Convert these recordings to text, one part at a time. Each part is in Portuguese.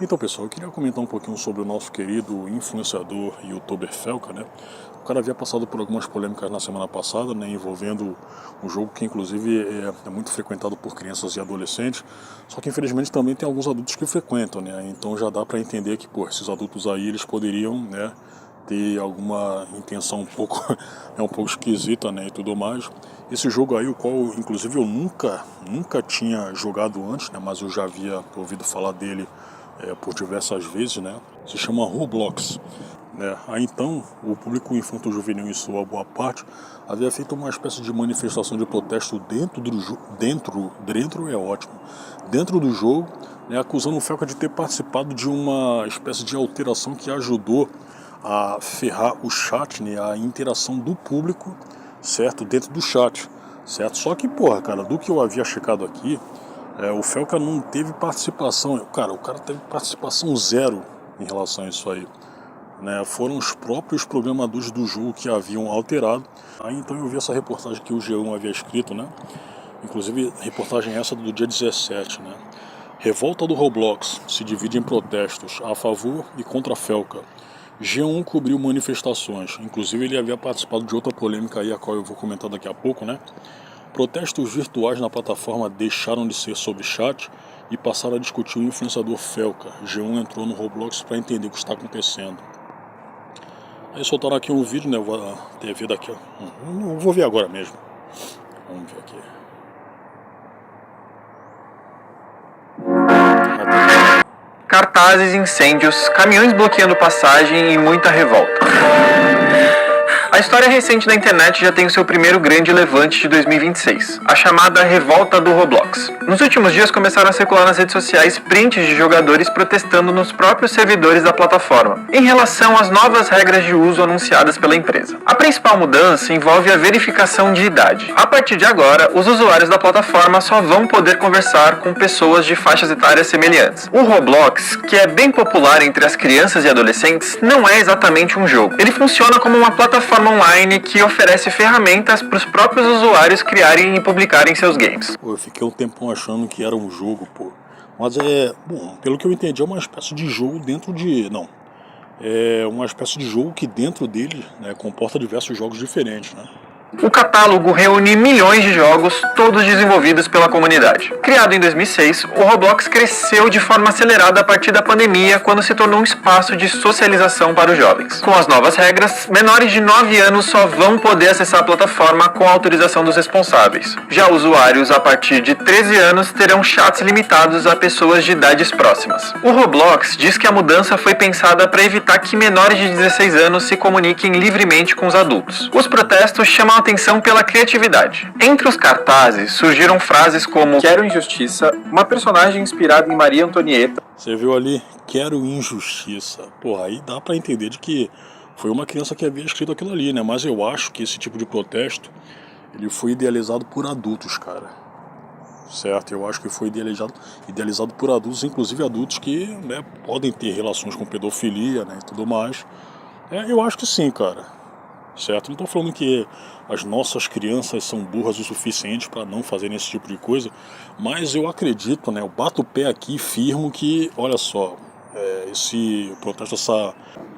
Então, pessoal, eu queria comentar um pouquinho sobre o nosso querido influenciador e youtuber Felca, né? O cara havia passado por algumas polêmicas na semana passada, né, envolvendo um jogo que inclusive é muito frequentado por crianças e adolescentes, só que infelizmente também tem alguns adultos que frequentam, né? Então já dá para entender que, pô, esses adultos aí, eles poderiam, né, ter alguma intenção um pouco um pouco esquisita, né, e tudo mais. Esse jogo aí, o qual inclusive eu nunca tinha jogado antes, né, mas eu já havia ouvido falar dele por diversas vezes, né, se chama Roblox, né. Aí então o público infanto-juvenil, em sua boa parte, havia feito uma espécie de manifestação de protesto dentro é ótimo, dentro do jogo, né, acusando o Felca de ter participado de uma espécie de alteração que ajudou a ferrar o chat, né, a interação do público, certo, dentro do chat, certo. Só que, porra, cara, do que eu havia checado aqui, o Felca não teve participação, cara, o cara teve participação zero em relação a isso aí, né. Foram os próprios programadores do jogo que haviam alterado. Aí então eu vi essa reportagem que o G1 havia escrito, né, inclusive reportagem essa do dia 17, né. Revolta do Roblox se divide em protestos a favor e contra a Felca. G1 cobriu manifestações, inclusive ele havia participado de outra polêmica aí, a qual eu vou comentar daqui a pouco, né? Protestos virtuais na plataforma deixaram de ser sobre chat e passaram a discutir o influenciador Felca. G1 entrou no Roblox para entender o que está acontecendo. Aí soltaram aqui um vídeo, né? Eu vou ter ver daqui, ó. Eu vou ver agora mesmo. Vamos ver aqui. Cartazes, incêndios, caminhões bloqueando passagem e muita revolta. A história recente da internet já tem o seu primeiro grande levante de 2026, a chamada Revolta do Roblox. Nos últimos dias começaram a circular nas redes sociais prints de jogadores protestando nos próprios servidores da plataforma, em relação às novas regras de uso anunciadas pela empresa. A principal mudança envolve a verificação de idade. A partir de agora, os usuários da plataforma só vão poder conversar com pessoas de faixas etárias semelhantes. O Roblox, que é bem popular entre as crianças e adolescentes, não é exatamente um jogo. Ele funciona como uma plataforma online que oferece ferramentas para os próprios usuários criarem e publicarem seus games. Pô, eu fiquei um tempão achando que era um jogo, pô. Mas bom, pelo que eu entendi, é uma espécie de jogo dentro de... Não, é uma espécie de jogo que dentro dele, né, comporta diversos jogos diferentes, né? O catálogo reúne milhões de jogos, todos desenvolvidos pela comunidade. Criado em 2006, o Roblox cresceu de forma acelerada a partir da pandemia, quando se tornou um espaço de socialização para os jovens. Com as novas regras, menores de 9 anos só vão poder acessar a plataforma com a autorização dos responsáveis. Já usuários a partir de 13 anos terão chats limitados a pessoas de idades próximas. O Roblox diz que a mudança foi pensada para evitar que menores de 16 anos se comuniquem livremente com os adultos. Os protestos chamam atenção pela criatividade. Entre os cartazes surgiram frases como "Quero injustiça", uma personagem inspirada em Maria Antonieta. Você viu ali, quero injustiça. Porra, aí dá pra entender de que foi uma criança que havia escrito aquilo ali, né? Mas eu acho que esse tipo de protesto, ele foi idealizado por adultos, cara. Certo? Eu acho que foi idealizado por adultos, inclusive adultos que, né, podem ter relações com pedofilia, né, e tudo mais. Eu acho que sim, cara. Certo? Não estou falando que as nossas crianças são burras o suficiente para não fazerem esse tipo de coisa, mas eu acredito, né, eu bato o pé aqui e firmo que, olha só, esse protesto,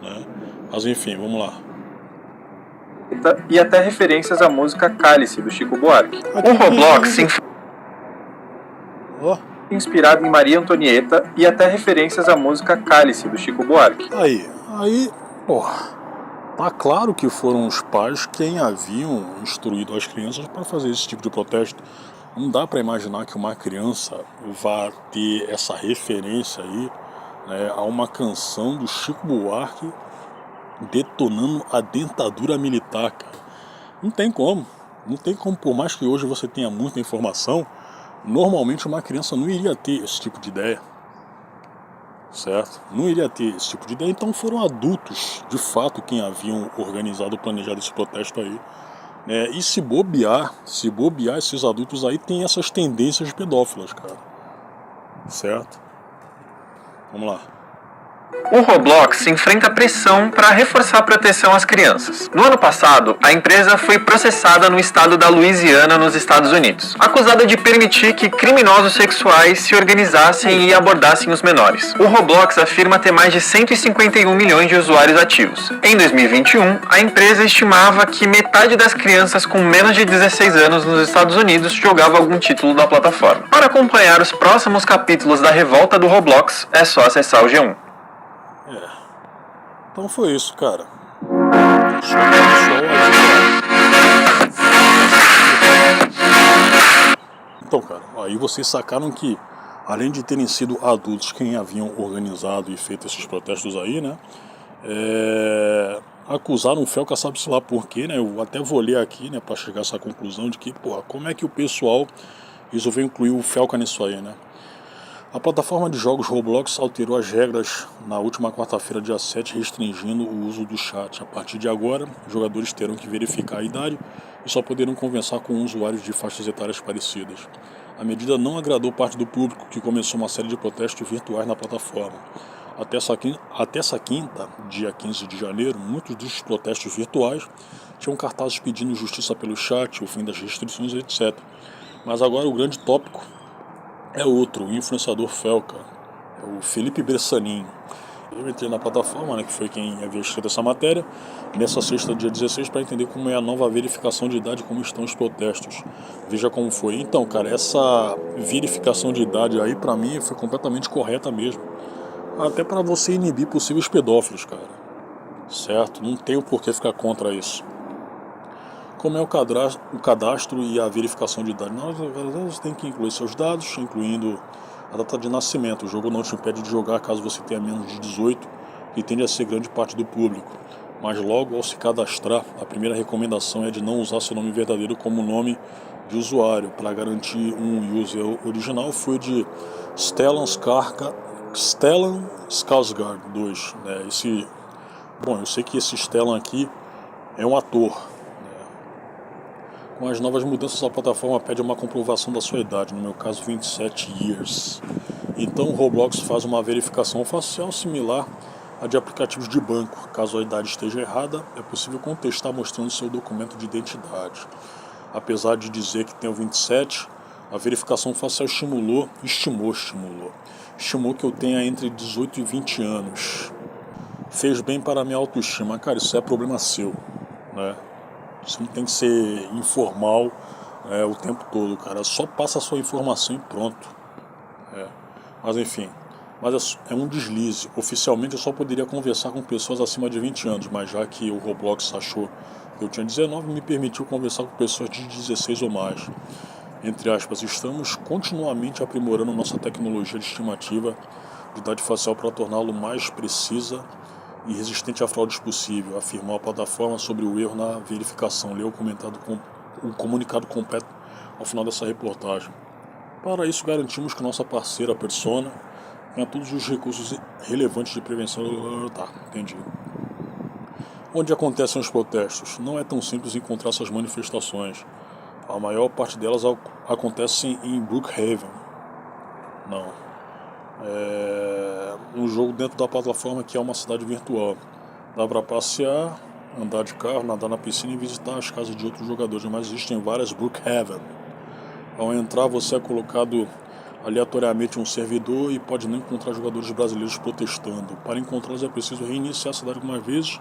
né, mas enfim, vamos lá. E até referências à música Cálice, do Chico Buarque. O Roblox inspirado em Maria Antonieta e até referências à música Cálice, do Chico Buarque. Aí, porra. Tá claro que foram os pais quem haviam instruído as crianças para fazer esse tipo de protesto. Não dá para imaginar que uma criança vá ter essa referência aí, né, a uma canção do Chico Buarque detonando a ditadura militar, cara. Não tem como. Não tem como, por mais que hoje você tenha muita informação, normalmente uma criança não iria ter esse tipo de ideia. Certo? Não iria ter esse tipo de ideia, então foram adultos, de fato, quem haviam organizado, planejado esse protesto aí. E se bobear, esses adultos aí têm essas tendências pedófilas, cara. Certo? Vamos lá. O Roblox enfrenta pressão para reforçar a proteção às crianças. No ano passado, a empresa foi processada no estado da Louisiana, nos Estados Unidos, acusada de permitir que criminosos sexuais se organizassem e abordassem os menores. O Roblox afirma ter mais de 151 milhões de usuários ativos. Em 2021, a empresa estimava que metade das crianças com menos de 16 anos nos Estados Unidos jogava algum título da plataforma. Para acompanhar os próximos capítulos da revolta do Roblox, é só acessar o G1. Então foi isso, cara. Então, cara, aí vocês sacaram que, além de terem sido adultos quem haviam organizado e feito esses protestos aí, né? Acusaram o Felca, sabe-se lá por quê, né? Eu até vou ler aqui, né, pra chegar a essa conclusão de que, porra, como é que o pessoal resolveu incluir o Felca nisso aí, né? A plataforma de jogos Roblox alterou as regras na última quarta-feira, dia 7, restringindo o uso do chat. A partir de agora, os jogadores terão que verificar a idade e só poderão conversar com usuários de faixas etárias parecidas. A medida não agradou parte do público, que começou uma série de protestos virtuais na plataforma. Até essa quinta, dia 15 de janeiro, muitos dos protestos virtuais tinham cartazes pedindo justiça pelo chat, o fim das restrições, etc. Mas agora o grande tópico é outro, o influenciador Felca, é o Felipe Bressanin. Eu entrei na plataforma, né, que foi quem havia escrito essa matéria, nessa sexta, dia 16, para entender como é a nova verificação de idade e como estão os protestos. Veja como foi. Então, cara, essa verificação de idade aí, pra mim, foi completamente correta mesmo. Até para você inibir possíveis pedófilos, cara. Certo? Não tem o porquê ficar contra isso. Como é o cadastro e a verificação de idade? Você tem que incluir seus dados, incluindo a data de nascimento. O jogo não te impede de jogar caso você tenha menos de 18, que tende a ser grande parte do público. Mas logo ao se cadastrar, a primeira recomendação é de não usar seu nome verdadeiro como nome de usuário. Para garantir um user original, foi de Stellan Skarsgård 2. Né? Bom, eu sei que esse Stellan aqui é um ator. Com as novas mudanças, a plataforma pede uma comprovação da sua idade, no meu caso 27 years. Então o Roblox faz uma verificação facial similar à de aplicativos de banco. Caso a idade esteja errada, é possível contestar mostrando seu documento de identidade. Apesar de dizer que tenho 27, a verificação facial estimulou que eu tenha entre 18 e 20 anos. Fez bem para a minha autoestima. Cara, isso é problema seu, né? Você não tem que ser informal o tempo todo, cara. Só passa a sua informação e pronto. Mas enfim, é um deslize. Oficialmente eu só poderia conversar com pessoas acima de 20 anos, mas já que o Roblox achou que eu tinha 19, me permitiu conversar com pessoas de 16 ou mais. Entre aspas, estamos continuamente aprimorando nossa tecnologia de estimativa de idade facial para torná-lo mais precisa e resistente a fraudes possível, afirmou a plataforma sobre o erro na verificação. Leu o comunicado completo ao final dessa reportagem. Para isso, garantimos que nossa parceira Persona tenha todos os recursos relevantes de prevenção. Tá, entendi. Onde acontecem os protestos? Não é tão simples encontrar essas manifestações. A maior parte delas acontecem em Brookhaven. Não. Um jogo dentro da plataforma que é uma cidade virtual. Dá para passear, andar de carro, nadar na piscina e visitar as casas de outros jogadores, mas existem várias Brookhaven. Ao entrar, você é colocado aleatoriamente em um servidor e pode não encontrar jogadores brasileiros protestando. Para encontrá-los é preciso reiniciar a cidade algumas vezes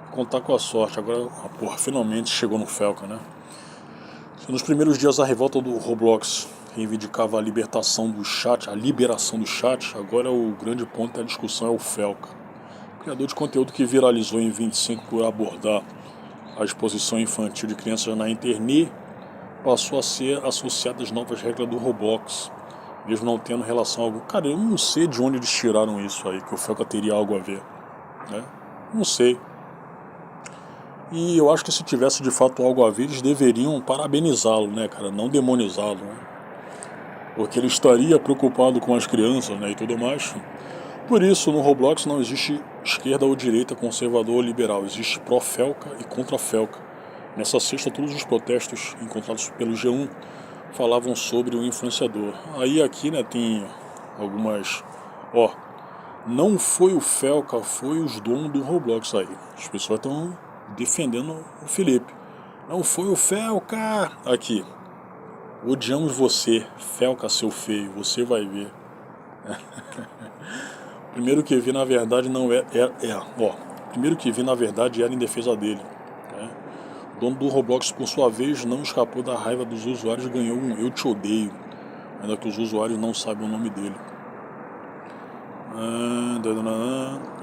e contar com a sorte. Agora, finalmente chegou no Felca, né? Nos primeiros dias, a revolta do Roblox reivindicava a liberação do chat, agora o grande ponto da discussão é o Felca. O criador de conteúdo que viralizou em 25 por abordar a exposição infantil de crianças na internet passou a ser associado às novas regras do Roblox, mesmo não tendo relação alguma. Cara, eu não sei de onde eles tiraram isso aí, que o Felca teria algo a ver, né? Não sei. E eu acho que se tivesse de fato algo a ver, eles deveriam parabenizá-lo, né, cara, não demonizá-lo, né? Porque ele estaria preocupado com as crianças, né, e tudo mais. Por isso, no Roblox não existe esquerda ou direita, conservador ou liberal, existe pró-Felca e contra-Felca. Nessa sexta, todos os protestos encontrados pelo G1 falavam sobre o influenciador. Aí aqui, né, tem algumas... Não foi o Felca, foi os donos do Roblox aí. As pessoas estão defendendo o Felipe. Não foi o Felca! Aqui. Odiamos você, Felca, seu feio. Você vai ver. Primeiro que vi, na verdade, não primeiro que vi, na verdade, era em defesa dele. Né? O dono do Roblox, por sua vez, não escapou da raiva dos usuários e ganhou um "eu te odeio", ainda que os usuários não saibam o nome dele.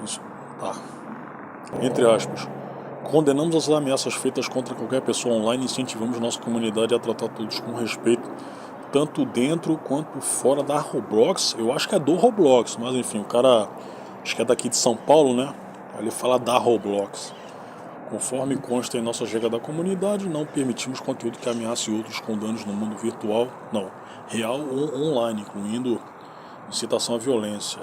Isso. Tá. Entre aspas. Condenamos as ameaças feitas contra qualquer pessoa online e incentivamos nossa comunidade a tratar todos com respeito, tanto dentro quanto fora da Roblox. Eu acho que é do Roblox, mas enfim, o cara, acho que é daqui de São Paulo, né? Ele fala da Roblox. Conforme consta em nossa regra da comunidade, não permitimos conteúdo que ameace outros com danos no mundo virtual, não, real ou online, incluindo incitação à violência.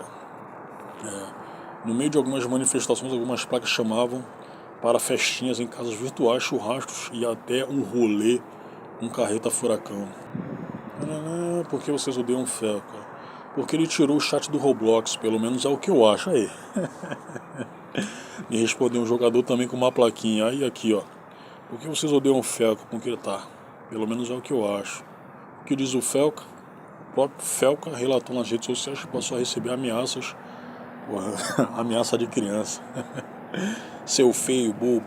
No meio de algumas manifestações, algumas placas chamavam para festinhas em casas virtuais, churrascos e até um rolê com carreta furacão. Por que vocês odeiam o Felca? Porque ele tirou o chat do Roblox, pelo menos é o que eu acho. Aí. Me respondeu um jogador também com uma plaquinha. Aí aqui, ó. Por que vocês odeiam o Felca? Com que ele tá? Pelo menos é o que eu acho. O que diz o Felca? O próprio Felca relatou nas redes sociais que passou a receber ameaças. Ameaça de criança. Seu feio, bobo.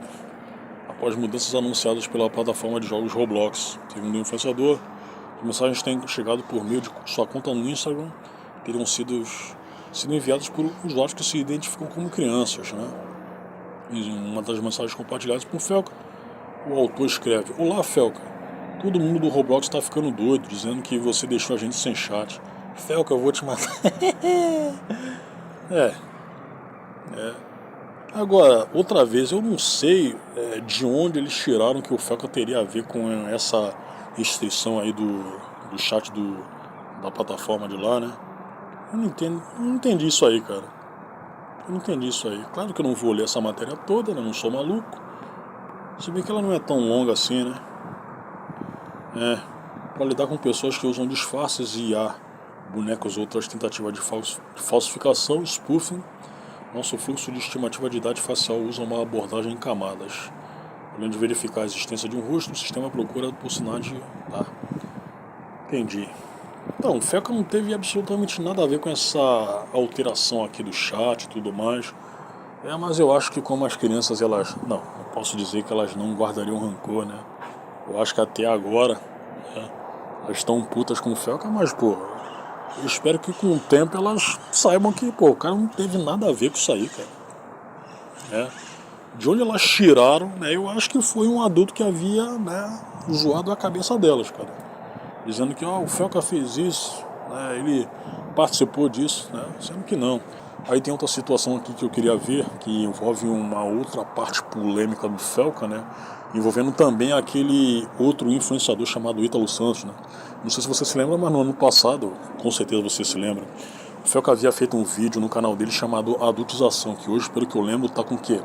Após mudanças anunciadas pela plataforma de jogos Roblox. Segundo o influenciador, as mensagens têm chegado por meio de sua conta no Instagram, teriam sido enviadas por usuários que se identificam como crianças, né? Em uma das mensagens compartilhadas por Felca, o autor escreve: "Olá, Felca. Todo mundo do Roblox está ficando doido, dizendo que você deixou a gente sem chat. Felca, eu vou te matar." Agora, outra vez, eu não sei de onde eles tiraram que o Felca teria a ver com essa restrição aí do chat da plataforma de lá, né? Eu não entendi isso aí, cara. Eu não entendi isso aí. Claro que eu não vou ler essa matéria toda, né? Não sou maluco. Se bem que ela não é tão longa assim, né? Para lidar com pessoas que usam disfarces e IA, bonecos ou outras tentativas de falsificação, spoofing, nosso fluxo de estimativa de idade facial usa uma abordagem em camadas. Além de verificar a existência de um rosto, o sistema procura por sinais de... Tá. Entendi. Então, o Felca não teve absolutamente nada a ver com essa alteração aqui do chat e tudo mais. Mas eu acho que como as crianças, elas... Não posso dizer que elas não guardariam rancor, né? Eu acho que até agora, né, elas estão putas com o Felca, mas, pô... Eu espero que com o tempo elas saibam que, pô, o cara não teve nada a ver com isso aí, cara. De onde elas tiraram, né? Eu acho que foi um adulto que havia, né, zoado a cabeça delas, cara. Dizendo que, o Felca fez isso, né, ele participou disso, né? Sendo que não. Aí tem outra situação aqui que eu queria ver, que envolve uma outra parte polêmica do Felca, né? Envolvendo também aquele outro influenciador chamado Ítalo Santos, né? Não sei se você se lembra, mas no ano passado, com certeza você se lembra, o Felca havia feito um vídeo no canal dele chamado Adultização, que hoje, pelo que eu lembro, tá com o quê?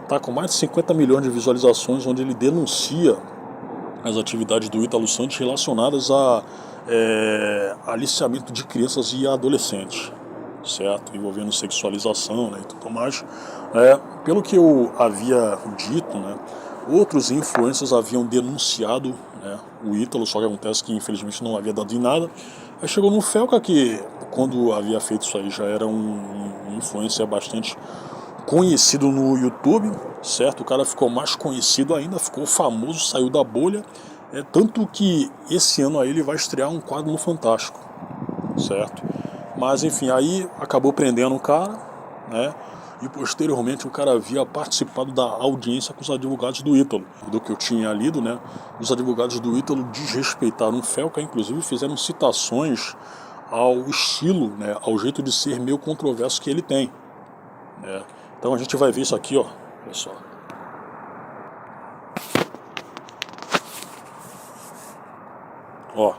Tá com mais de 50 milhões de visualizações, onde ele denuncia as atividades do Ítalo Santos relacionadas a aliciamento de crianças e adolescentes, certo? Envolvendo sexualização, né, e tudo mais. Pelo que eu havia dito, né, outros influencers haviam denunciado, né, o Ítalo, só que acontece que infelizmente não havia dado em nada. Aí chegou no Felca, que quando havia feito isso aí já era um influencer bastante conhecido no YouTube, certo? O cara ficou mais conhecido ainda, ficou famoso, saiu da bolha. Tanto que esse ano aí ele vai estrear um quadro no Fantástico, certo? Mas enfim, aí acabou prendendo o cara, né? E posteriormente o cara havia participado da audiência com os advogados do Ítalo. Do que eu tinha lido, né? Os advogados do Ítalo desrespeitaram o Felca, inclusive fizeram citações ao estilo, né? Ao jeito de ser meio controverso que ele tem, né? Então a gente vai ver isso aqui, ó, pessoal. Ó.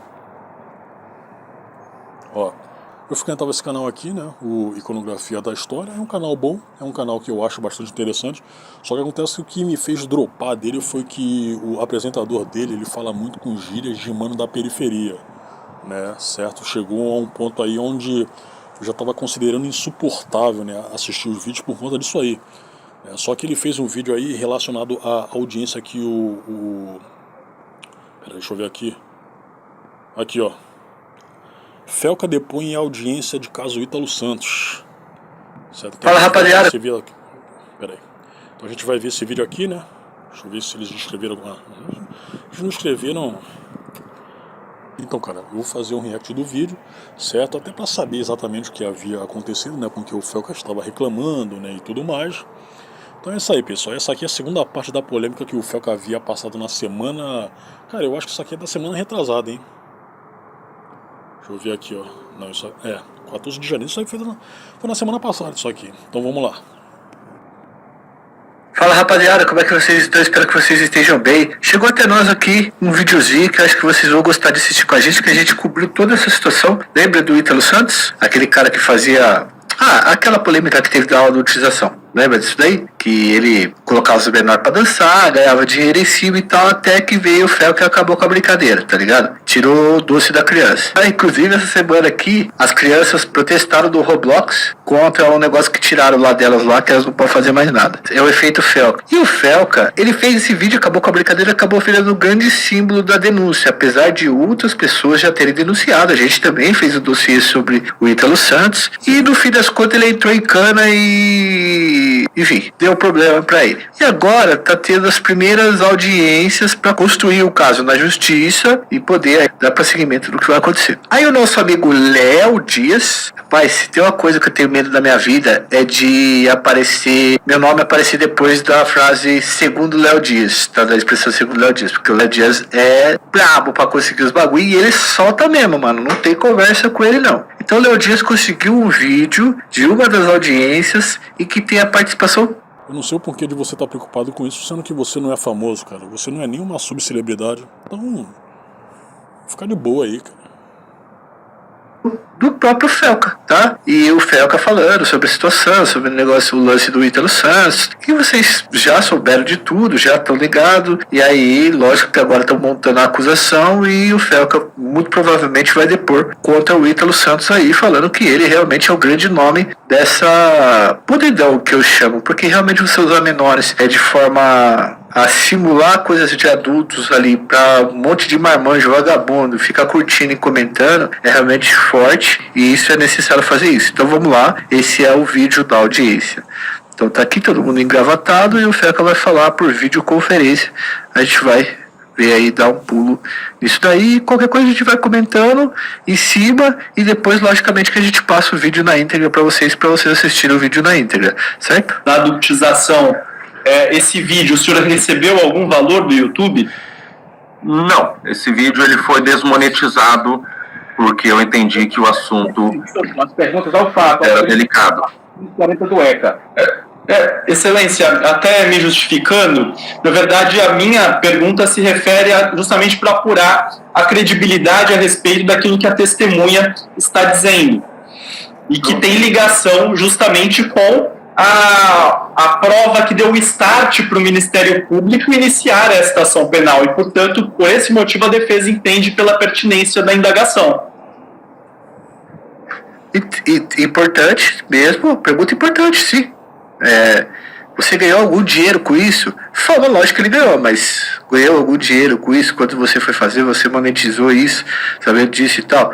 Eu frequentava esse canal aqui, né, o Iconografia da História. É um canal bom, é um canal que eu acho bastante interessante. Só que acontece que o que me fez dropar dele foi que o apresentador dele, ele fala muito com gírias de mano da periferia, né, certo? Chegou a um ponto aí onde eu já estava considerando insuportável, né, assistir os vídeos por conta disso aí. Só que ele fez um vídeo aí relacionado à audiência que Pera, deixa eu ver aqui. Aqui, ó. Felca depõe em audiência de caso Ítalo Santos. Certo? Então, fala, rapaziada. Pera aí. Então a gente vai ver esse vídeo aqui, né? Deixa eu ver se eles escreveram alguma... Eles não escreveram... Então, cara, eu vou fazer um react do vídeo, certo? Até para saber exatamente o que havia acontecido, né? Com que o Felca estava reclamando, né? E tudo mais. Então é isso aí, pessoal. Essa aqui é a segunda parte da polêmica que o Felca havia passado na semana... Cara, eu acho que isso aqui é da semana retrasada, hein? Deixa eu ver aqui, ó. Não, isso é 14 de janeiro. Isso aí foi na semana passada, isso aqui. Então vamos lá. Fala, rapaziada, como é que vocês estão? Espero que vocês estejam bem. Chegou até nós aqui um videozinho que acho que vocês vão gostar de assistir com a gente, que a gente cobriu toda essa situação. Lembra do Ítalo Santos? Aquele cara que fazia... aquela polêmica que teve da aula de utilização. Lembra disso daí? Que ele colocava os menores pra dançar, ganhava dinheiro em cima e tal, até que veio o Felca e acabou com a brincadeira, tá ligado? Tirou o doce da criança. Inclusive, essa semana aqui, as crianças protestaram do Roblox contra um negócio que tiraram lá delas lá, que elas não podem fazer mais nada. É o efeito Felca. E o Felca, ele fez esse vídeo, acabou com a brincadeira, acabou virando um grande símbolo da denúncia, apesar de outras pessoas já terem denunciado. A gente também fez um dossiê sobre o Ítalo Santos, e no fim das contas ele entrou em cana e... enfim, deu problema pra ele. E agora tá tendo as primeiras audiências pra construir o caso na justiça e poder dar prosseguimento do que vai acontecer. Aí o nosso amigo Léo Dias, rapaz, se tem uma coisa que eu tenho medo da minha vida é de aparecer, meu nome aparecer depois da frase segundo Léo Dias, tá? Da expressão segundo Léo Dias, porque o Léo Dias é brabo pra conseguir os bagulho e ele solta mesmo, mano, não tem conversa com ele não. Então o Léo Dias conseguiu um vídeo de uma das audiências e que tem a participação. Eu não sei o porquê de você estar preocupado com isso, sendo que você não é famoso, cara. Você não é nenhuma subcelebridade. Então, fica de boa aí, cara. Do próprio Felca, tá? E o Felca falando sobre a situação, sobre o negócio, o lance do Ítalo Santos, e vocês já souberam de tudo, já estão ligados, e aí, lógico que agora estão montando a acusação, e o Felca muito provavelmente vai depor contra o Ítalo Santos aí, falando que ele realmente é o grande nome dessa podridão que eu chamo, porque realmente você usar menores de forma a simular coisas de adultos ali para um monte de marmanjo vagabundo ficar curtindo e comentando é realmente forte e isso é necessário fazer isso. Então vamos lá, esse é o vídeo da audiência. Então tá aqui todo mundo engravatado e o Felca vai falar por videoconferência. A gente vai ver aí, dar um pulo nisso daí, qualquer coisa a gente vai comentando em cima e depois logicamente que a gente passa o vídeo na íntegra para vocês assistirem o vídeo na íntegra, certo? Da adultização, esse vídeo, o senhor recebeu algum valor do YouTube? Não, esse vídeo ele foi desmonetizado porque eu entendi que o assunto As perguntas ao fato. era delicado. 40 do ECA. Excelência, até me justificando, na verdade a minha pergunta se refere justamente para apurar a credibilidade a respeito daquilo que a testemunha está dizendo e que tem ligação justamente com a prova que deu o start para o Ministério Público iniciar esta ação penal e, portanto, por esse motivo a defesa entende pela pertinência da indagação. Importante mesmo, pergunta importante, sim. Você ganhou algum dinheiro com isso? Fala, lógico que ele ganhou, mas ganhou algum dinheiro com isso? Quando você foi fazer, você monetizou isso, sabendo disso e tal?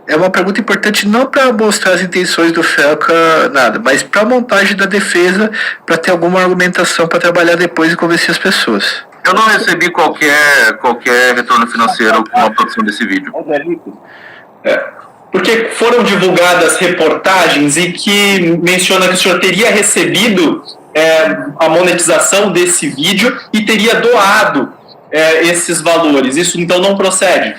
É uma pergunta importante não para mostrar as intenções do Felca, nada, mas para a montagem da defesa, para ter alguma argumentação para trabalhar depois e convencer as pessoas. Eu não recebi qualquer retorno financeiro com a produção desse vídeo. Porque foram divulgadas reportagens e que menciona que o senhor teria recebido a monetização desse vídeo e teria doado esses valores. Isso então não procede?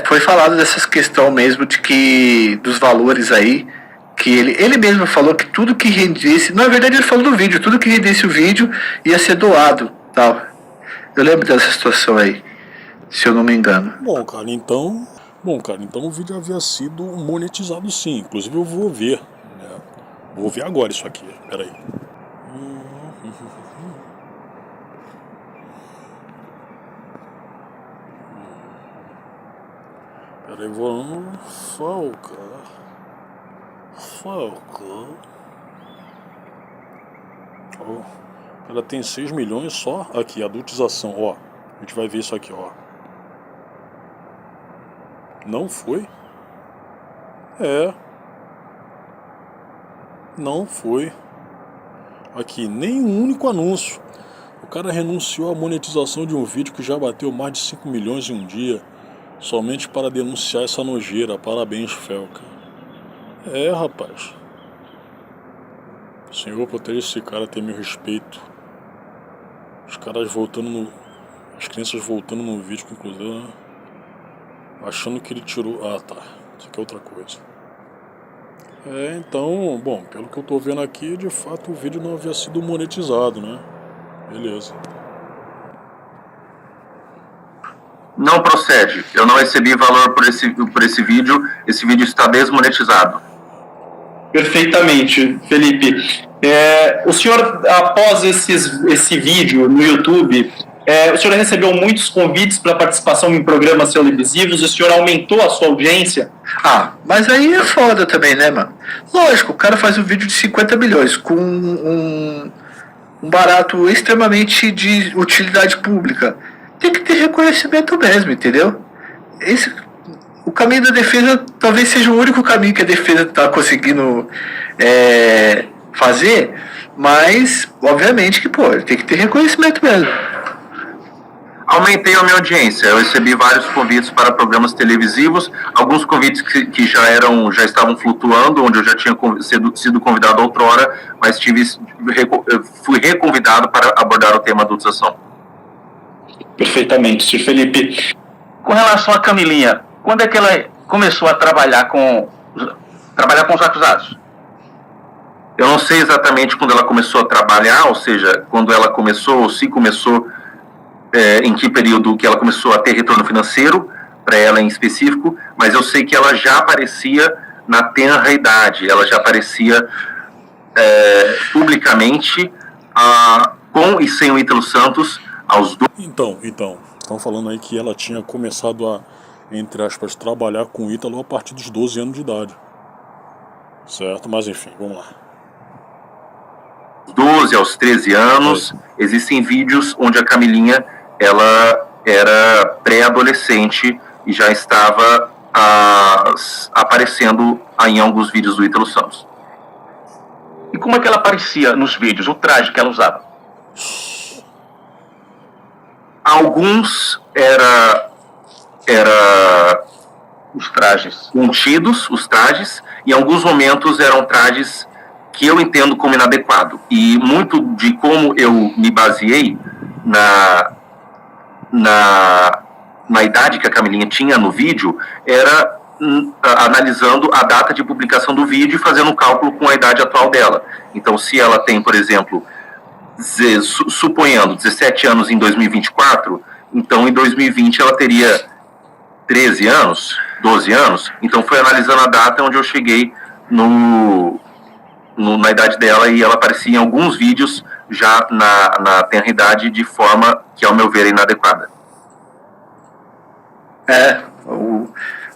Foi falado dessas questão mesmo de que dos valores aí, que ele mesmo falou que tudo que rendesse, na verdade ele falou no vídeo, tudo que rendesse o vídeo ia ser doado, tal. Eu lembro dessa situação aí, se eu não me engano. Bom, cara, então o vídeo havia sido monetizado sim. Inclusive eu vou ver, né? Vou ver agora isso aqui. Pera aí. Pera aí, vou... Falca. Felca. Ó, ela tem 6 milhões só. Aqui, adultização, ó. A gente vai ver isso aqui, ó. Não foi? É. Não foi. Aqui, nem um único anúncio. O cara renunciou à monetização de um vídeo que já bateu mais de 5 milhões em um dia, somente para denunciar essa nojeira. Parabéns, Felca. É, rapaz. Senhor, proteja esse cara, tem meu respeito. Os caras voltando no... As crianças voltando no vídeo, que inclusive... Achando que ele tirou... Ah, tá. Isso aqui é outra coisa. É, então... Bom, pelo que eu tô vendo aqui, de fato o vídeo não havia sido monetizado, né? Beleza. Não procede. Eu não recebi valor por esse vídeo. Esse vídeo está desmonetizado. Perfeitamente, Felipe. O senhor, após esse vídeo no YouTube, o senhor recebeu muitos convites para participação em programas televisivos, o senhor aumentou a sua audiência? Ah, mas aí é foda também, né, mano? Lógico, o cara faz um vídeo de 50 milhões com um barato extremamente de utilidade pública. Tem que ter reconhecimento mesmo, entendeu? O caminho da defesa talvez seja o único caminho que a defesa está conseguindo fazer, mas obviamente que, pô, tem que ter reconhecimento mesmo. Aumentei a minha audiência. Eu recebi vários convites para programas televisivos, alguns convites que já estavam flutuando, onde eu já tinha sido convidado outrora, mas fui reconvidado para abordar o tema adultização. Perfeitamente, Sr. Felipe. Com relação a Camilinha, quando é que ela começou a trabalhar com os acusados? Eu não sei exatamente quando ela começou a trabalhar, ou seja, quando ela começou, ou se começou, em que período que ela começou a ter retorno financeiro, para ela em específico, mas eu sei que ela já aparecia na tenra idade, ela já aparecia publicamente com e sem o Ítalo Santos aos 12. Então, estão falando aí que ela tinha começado a, entre aspas, trabalhar com o Ítalo a partir dos 12 anos de idade. Certo? Mas enfim, vamos lá. 12 aos 13 anos, existem vídeos onde a Camilinha, ela era pré-adolescente e já estava aparecendo em alguns vídeos do Ítalo Santos. E como é que ela aparecia nos vídeos, o traje que ela usava? Alguns Os trajes. contidos, os trajes, e em alguns momentos eram trajes que eu entendo como inadequado. E muito de como eu me baseei na idade que a Camilinha tinha no vídeo era analisando a data de publicação do vídeo e fazendo um cálculo com a idade atual dela. Então, se ela tem, por exemplo, suponhando 17 anos em 2024, então em 2020 ela teria 13 anos, 12 anos. Então foi analisando a data onde eu cheguei na idade dela, e ela aparecia em alguns vídeos já na tenra idade de forma que, ao meu ver, é inadequada.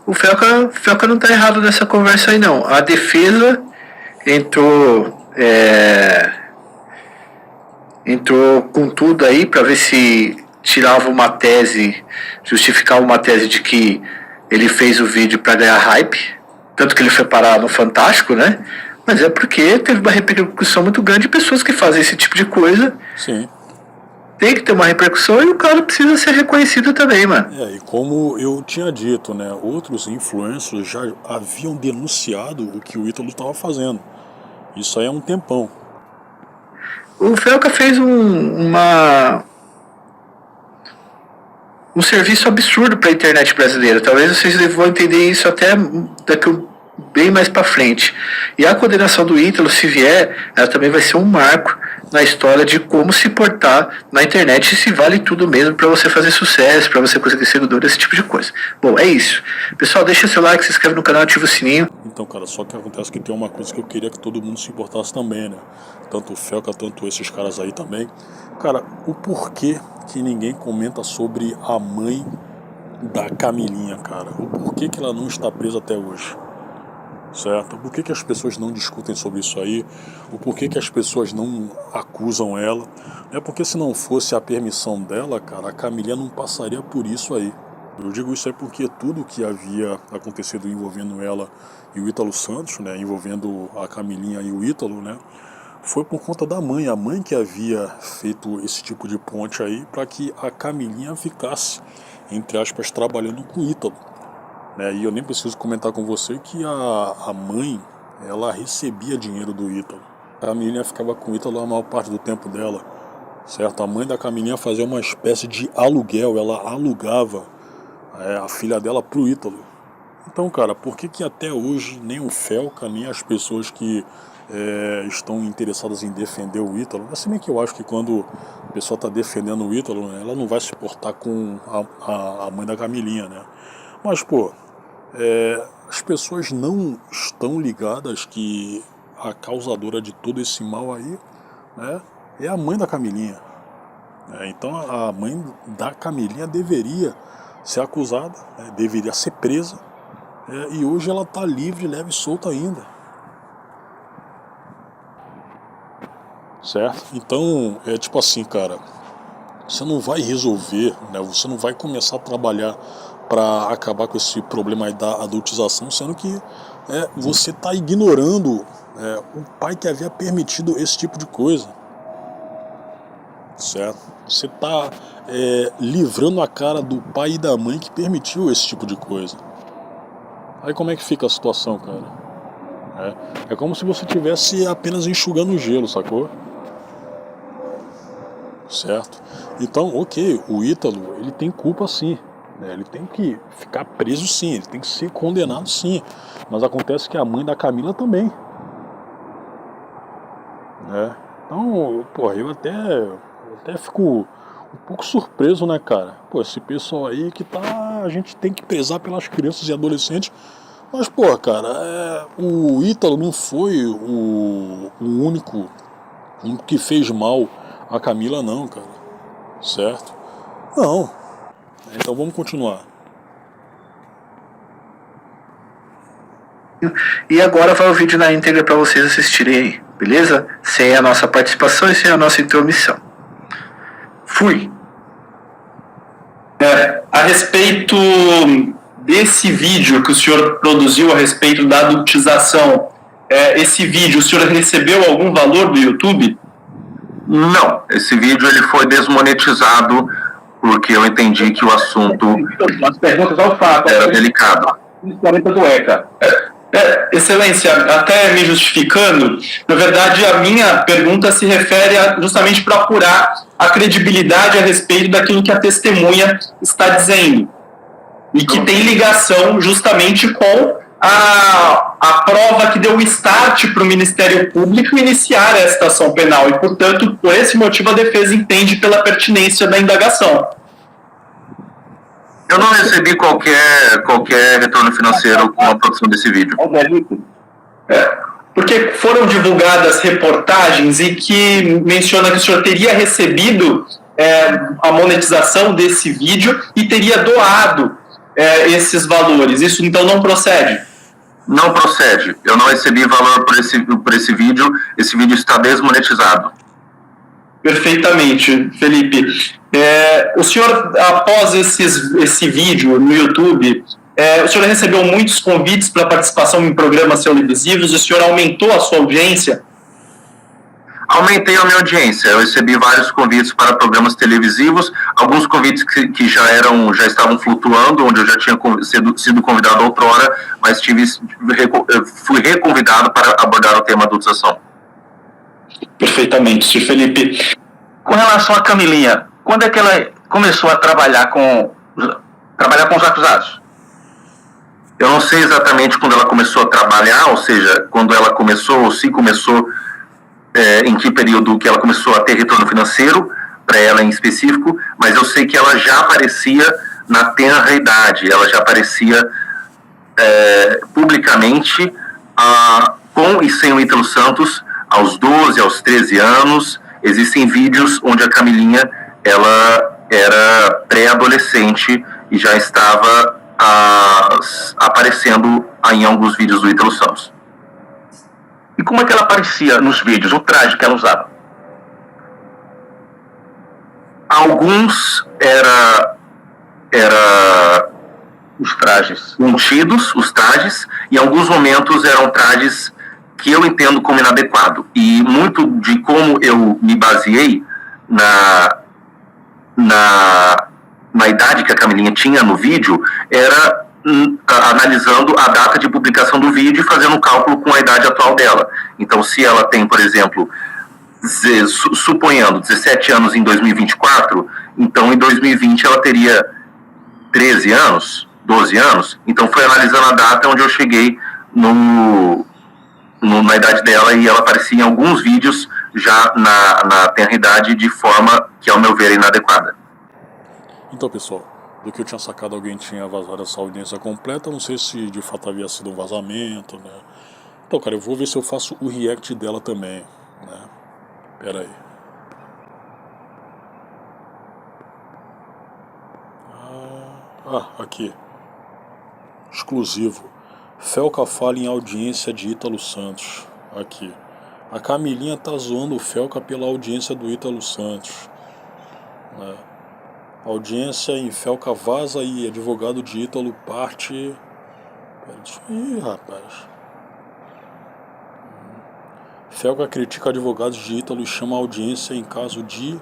O Felca não está errado nessa conversa aí, não. A defesa entrou com tudo aí para ver se tirava uma tese, justificava uma tese de que ele fez o vídeo para ganhar hype, tanto que ele foi parar no Fantástico, né? Mas é porque teve uma repercussão muito grande de pessoas que fazem esse tipo de coisa. Sim. Tem que ter uma repercussão e o cara precisa ser reconhecido também, mano. E como eu tinha dito, né, outros influencers já haviam denunciado o que o Ítalo estava fazendo. Isso aí é um tempão. O Felca fez um serviço absurdo para a internet brasileira. Talvez vocês vão entender isso até bem mais para frente. E a condenação do Ítalo, se vier, ela também vai ser um marco na história de como se portar na internet, e se vale tudo mesmo para você fazer sucesso, para você conseguir seguidor, esse tipo de coisa. Bom, é isso. Pessoal, deixa seu like, se inscreve no canal, ativa o sininho. Então, cara, só que acontece que tem uma coisa que eu queria que todo mundo se importasse também, né? Tanto o Felca, tanto esses caras aí também. Cara, o porquê que ninguém comenta sobre a mãe da Camilinha, cara? O porquê que ela não está presa até hoje? certo? Por que as pessoas não discutem sobre isso aí? O porquê que as pessoas não acusam ela? É porque se não fosse a permissão dela, cara, a Camilinha não passaria por isso aí. Eu digo isso aí porque tudo que havia acontecido envolvendo ela e o Ítalo Santos, né, envolvendo a Camilinha e o Ítalo, né, foi por conta da mãe, a mãe que havia feito esse tipo de ponte aí para que a Camilinha ficasse, entre aspas, trabalhando com o Ítalo. Né, e eu nem preciso comentar com você que a mãe, ela recebia dinheiro do Ítalo. A Camilinha ficava com o Ítalo a maior parte do tempo dela, certo? A mãe da Camilinha fazia uma espécie de aluguel, ela alugava a filha dela pro Ítalo. Então, cara, por que até hoje nem o Felca, nem as pessoas que estão interessadas em defender o Ítalo, assim bem que eu acho que quando a pessoa está defendendo o Ítalo, né, ela não vai se portar com a mãe da Camilinha, né? Mas, pô, as pessoas não estão ligadas que a causadora de todo esse mal aí, né, é a mãe da Camilinha. Então a mãe da Camilinha deveria ser acusada, né, deveria ser presa, e hoje ela está livre, leve e solta ainda. Certo? Então, é tipo assim, cara, você não vai resolver, né, você não vai começar a trabalhar para acabar com esse problema aí da adultização, sendo que você está ignorando o pai que havia permitido esse tipo de coisa. Certo? Você está livrando a cara do pai e da mãe que permitiu esse tipo de coisa. Aí como é que fica a situação, cara? É como se você estivesse apenas enxugando o gelo, sacou? Certo? Então, ok, o Ítalo, ele tem culpa sim, né? Ele tem que ficar preso sim, ele tem que ser condenado sim. Mas acontece que a mãe da Camila também, né? Então, porra, eu até fico um pouco surpreso, né, cara? Pô, esse pessoal aí que a gente tem que prezar pelas crianças e adolescentes. Mas, pô, cara, o Ítalo não foi o único que fez mal a Camila, não, cara. Certo? Não. Então vamos continuar. E agora vai o vídeo na íntegra para vocês assistirem aí, beleza? Sem a nossa participação e sem a nossa intromissão. Fui. A respeito desse vídeo que o senhor produziu a respeito da adultização, esse vídeo, o senhor recebeu algum valor do YouTube? Não, esse vídeo ele foi desmonetizado porque eu entendi que o assunto As perguntas ao fato. era delicado. Principalmente do ECA. Excelência, até me justificando, na verdade a minha pergunta se refere justamente para apurar a credibilidade a respeito daquilo que a testemunha está dizendo e que tem ligação justamente com a prova que deu o start para o Ministério Público iniciar esta ação penal e, portanto, por esse motivo a defesa entende pela pertinência da indagação. Eu não recebi qualquer retorno financeiro com a produção desse vídeo. Porque foram divulgadas reportagens e que menciona que o senhor teria recebido a monetização desse vídeo e teria doado esses valores. Isso então não procede? Não procede. Eu não recebi valor por esse vídeo. Esse vídeo está desmonetizado. Perfeitamente, Felipe. O senhor, após esse vídeo no YouTube, o senhor recebeu muitos convites para participação em programas televisivos, o senhor aumentou a sua audiência? Aumentei a minha audiência. Eu recebi vários convites para programas televisivos, alguns convites que já estavam flutuando, onde eu já tinha sido convidado outrora, mas fui reconvidado para abordar o tema adultização. Perfeitamente, Sr. Felipe. Com relação a Camilinha, quando é que ela começou a trabalhar com os acusados? Eu não sei exatamente quando ela começou a trabalhar, ou seja, quando ela começou, ou se começou, em que período que ela começou a ter retorno financeiro, para ela em específico, mas eu sei que ela já aparecia na tenra idade, ela já aparecia publicamente com e sem o Ítalo Santos, aos 12, aos 13 anos. Existem vídeos onde a Camilinha ela era pré-adolescente e já estava aparecendo em alguns vídeos do Ítalo Santos. E como é que ela aparecia nos vídeos, o traje que ela usava? Alguns Os trajes. contidos, os trajes, e em alguns momentos eram trajes que eu entendo como inadequado. E muito de como eu me baseei na idade que a Camilinha tinha no vídeo era analisando a data de publicação do vídeo e fazendo um cálculo com a idade atual dela. Então, se ela tem, por exemplo, suponhando 17 anos em 2024, então em 2020 ela teria 13 anos, 12 anos. Então foi analisando a data onde eu cheguei na idade dela, e ela aparecia em alguns vídeos já na tenra idade de forma que, ao meu ver, é inadequada. Então, pessoal, do que eu tinha sacado, alguém tinha vazado essa audiência completa. Não sei se de fato havia sido um vazamento, né? Então, cara, eu vou ver se eu faço o react dela também, né? Pera aí. Aqui. Exclusivo. Felca fala em audiência de Ítalo Santos. Aqui. A Camilinha tá zoando o Felca pela audiência do Ítalo Santos, né? Audiência em Felca vaza e advogado de Ítalo parte... Ih, rapaz. Felca critica advogados de Ítalo e chama a audiência em caso de...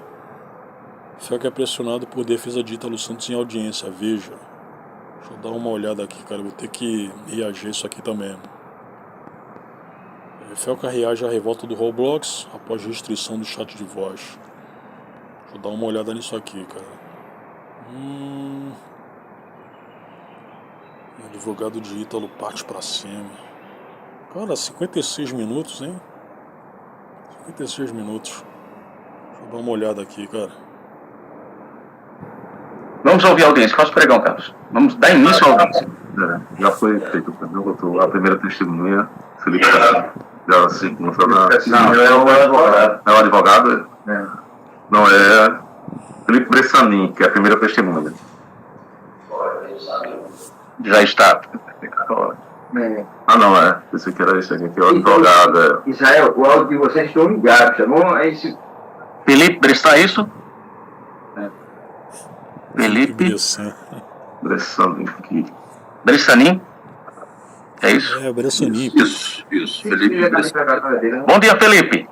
Felca é pressionado por defesa de Ítalo Santos em audiência, veja. Deixa eu dar uma olhada aqui, cara, vou ter que reagir isso aqui também. Felca reage à revolta do Roblox após restrição do chat de voz. Deixa eu dar uma olhada nisso aqui, cara. Advogado de Ítalo parte pra cima. Cara, 56 minutos, hein? 56 minutos. Deixa eu dar uma olhada aqui, cara. Vamos ouvir a audiência. Faz o pregão, Carlos. Vamos dar início à audiência. Já foi feito a primeira testemunha, Felipe Bressanin. Já assim, começou na... Não, é o advogado. É o advogado? É. Não, é Felipe Bressanin, que é a primeira testemunha. Já está. Ah, não, é. Pensei que era esse aqui, que é o advogado. Israel, o áudio de vocês estão ligados, tá bom? É esse... Felipe Bressan, é isso? Felipe Bressanin. Bressanin? É isso? É, Bressanin. Isso, Felipe Bressanin. Bom dia, Felipe.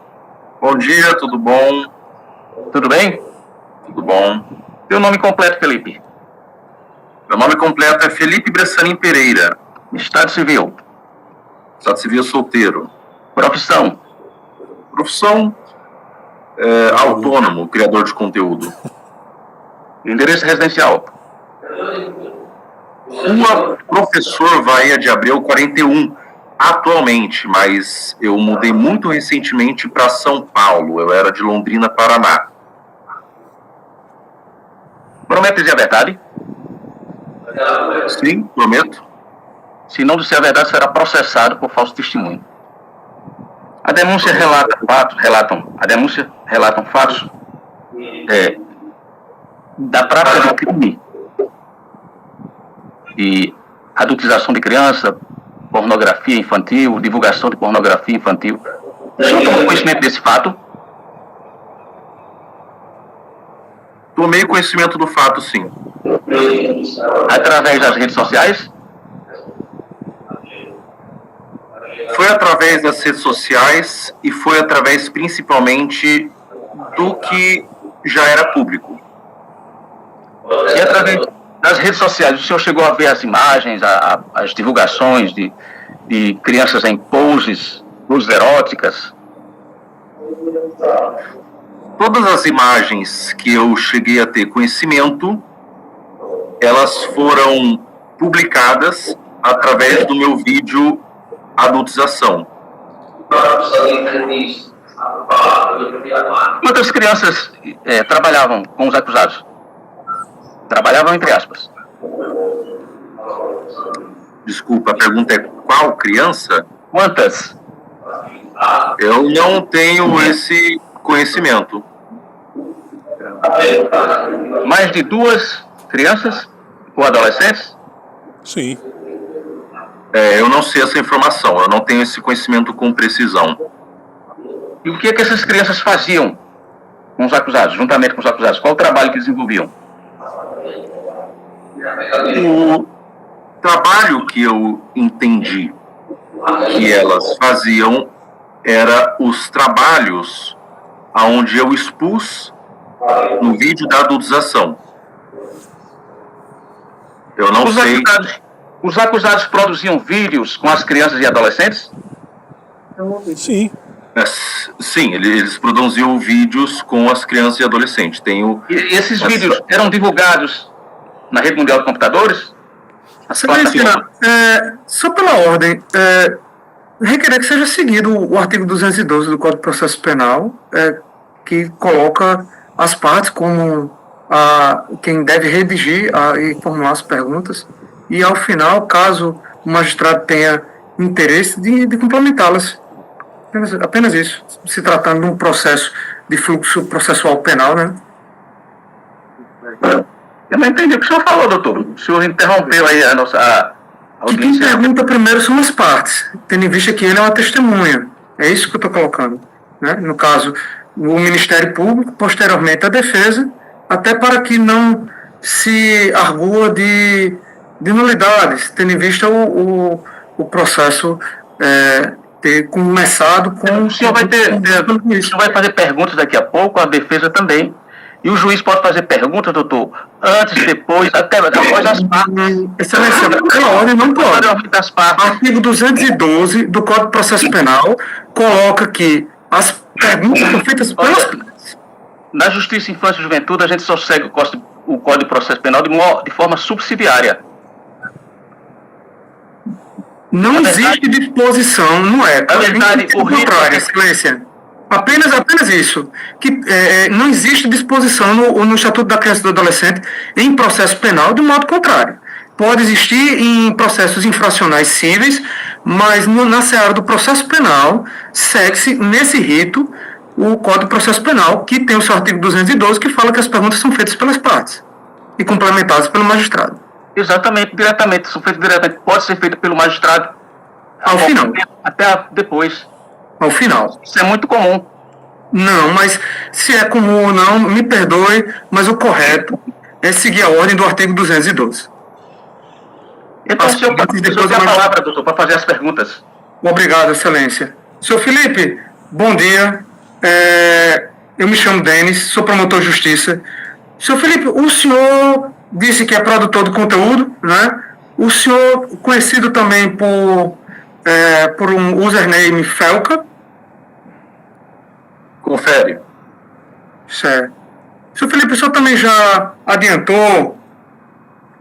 Bom dia, tudo bom? Tudo bem? Tudo bom. Seu nome completo, Felipe? Meu nome completo é Felipe Bressanin Pereira. Estado civil? Estado civil solteiro. Profissão? Profissão autônomo, criador de conteúdo. Endereço residencial? Rua Professor Vaia de Abreu 41, atualmente, mas eu mudei muito recentemente para São Paulo. Eu era de Londrina, Paraná. Promete dizer a verdade? Sim, prometo. Se não disser a verdade, será processado por falso testemunho. A denúncia relatam fatos da prática do crime e adultização de criança, pornografia infantil, divulgação de pornografia infantil. O senhor tomou conhecimento desse fato? Tomei conhecimento do fato, sim. Através das redes sociais? Foi através das redes sociais e foi através principalmente do que já era público. E através das redes sociais, o senhor chegou a ver as imagens, as divulgações de crianças em poses eróticas? Todas as imagens que eu cheguei a ter conhecimento, elas foram publicadas através do meu vídeo Adultização. Quantas crianças trabalhavam com os acusados? Trabalhavam entre aspas. Desculpa, a pergunta é qual criança? Quantas? Eu não tenho esse conhecimento. Mais de 2 crianças ou adolescentes? Sim. Eu não sei essa informação, eu não tenho esse conhecimento com precisão. E o que é que essas crianças faziam com os acusados, juntamente com os acusados? Qual o trabalho que desenvolviam? O trabalho que eu entendi que elas faziam era os trabalhos aonde eu expus no vídeo da adultização. Eu não sei... Os acusados produziam vídeos com as crianças e adolescentes? Sim. Sim, eles produziam vídeos com as crianças e adolescentes. E esses vídeos eram divulgados na Rede Mundial de Computadores? Excelência, só pela ordem, requerer que seja seguido o artigo 212 do Código de Processo Penal, que coloca as partes como quem deve redigir e formular as perguntas, e ao final, caso o magistrado tenha interesse, de complementá-las. Apenas isso, se tratando de um processo de fluxo processual penal, né? Eu não entendi o que o senhor falou, doutor. O senhor interrompeu aí a nossa Quem pergunta primeiro são as partes, tendo em vista que ele é uma testemunha. É isso que eu estou colocando, né? No caso, o Ministério Público, posteriormente a defesa, até para que não se argua de nulidades, tendo em vista o processo ter começado com... O senhor vai fazer perguntas daqui a pouco, a defesa também. E o juiz pode fazer perguntas, doutor, antes, depois, até após as partes. Excelência, pela ordem não pode. O artigo 212 do Código de Processo Penal coloca que as perguntas são feitas pelas partes. Na Justiça, Infância e Juventude, a gente só segue o Código de Processo Penal de forma subsidiária. Não existe disposição no ECA. Na verdade, o contrário, excelência. Apenas isso. Que não existe disposição no Estatuto da Criança e do Adolescente em processo penal de modo contrário. Pode existir em processos infracionais cíveis, mas na seara do processo penal segue-se nesse rito o Código de Processo Penal, que tem o seu artigo 212, que fala que as perguntas são feitas pelas partes e complementadas pelo magistrado. Exatamente, diretamente, são feitas diretamente. Pode ser feito pelo magistrado ao final. Até depois. Ao final. Isso é muito comum. Não, mas se é comum ou não, me perdoe, mas o correto é seguir a ordem do artigo 212. Então, o senhor tem a palavra, doutor, para fazer as perguntas. Obrigado, excelência. Senhor Felipe, bom dia. Eu me chamo Denis, sou promotor de justiça. Senhor Felipe, o senhor disse que é produtor de conteúdo, né? O senhor, conhecido também por um username Felca. Confere. Certo. Senhor Felipe, o senhor também já adiantou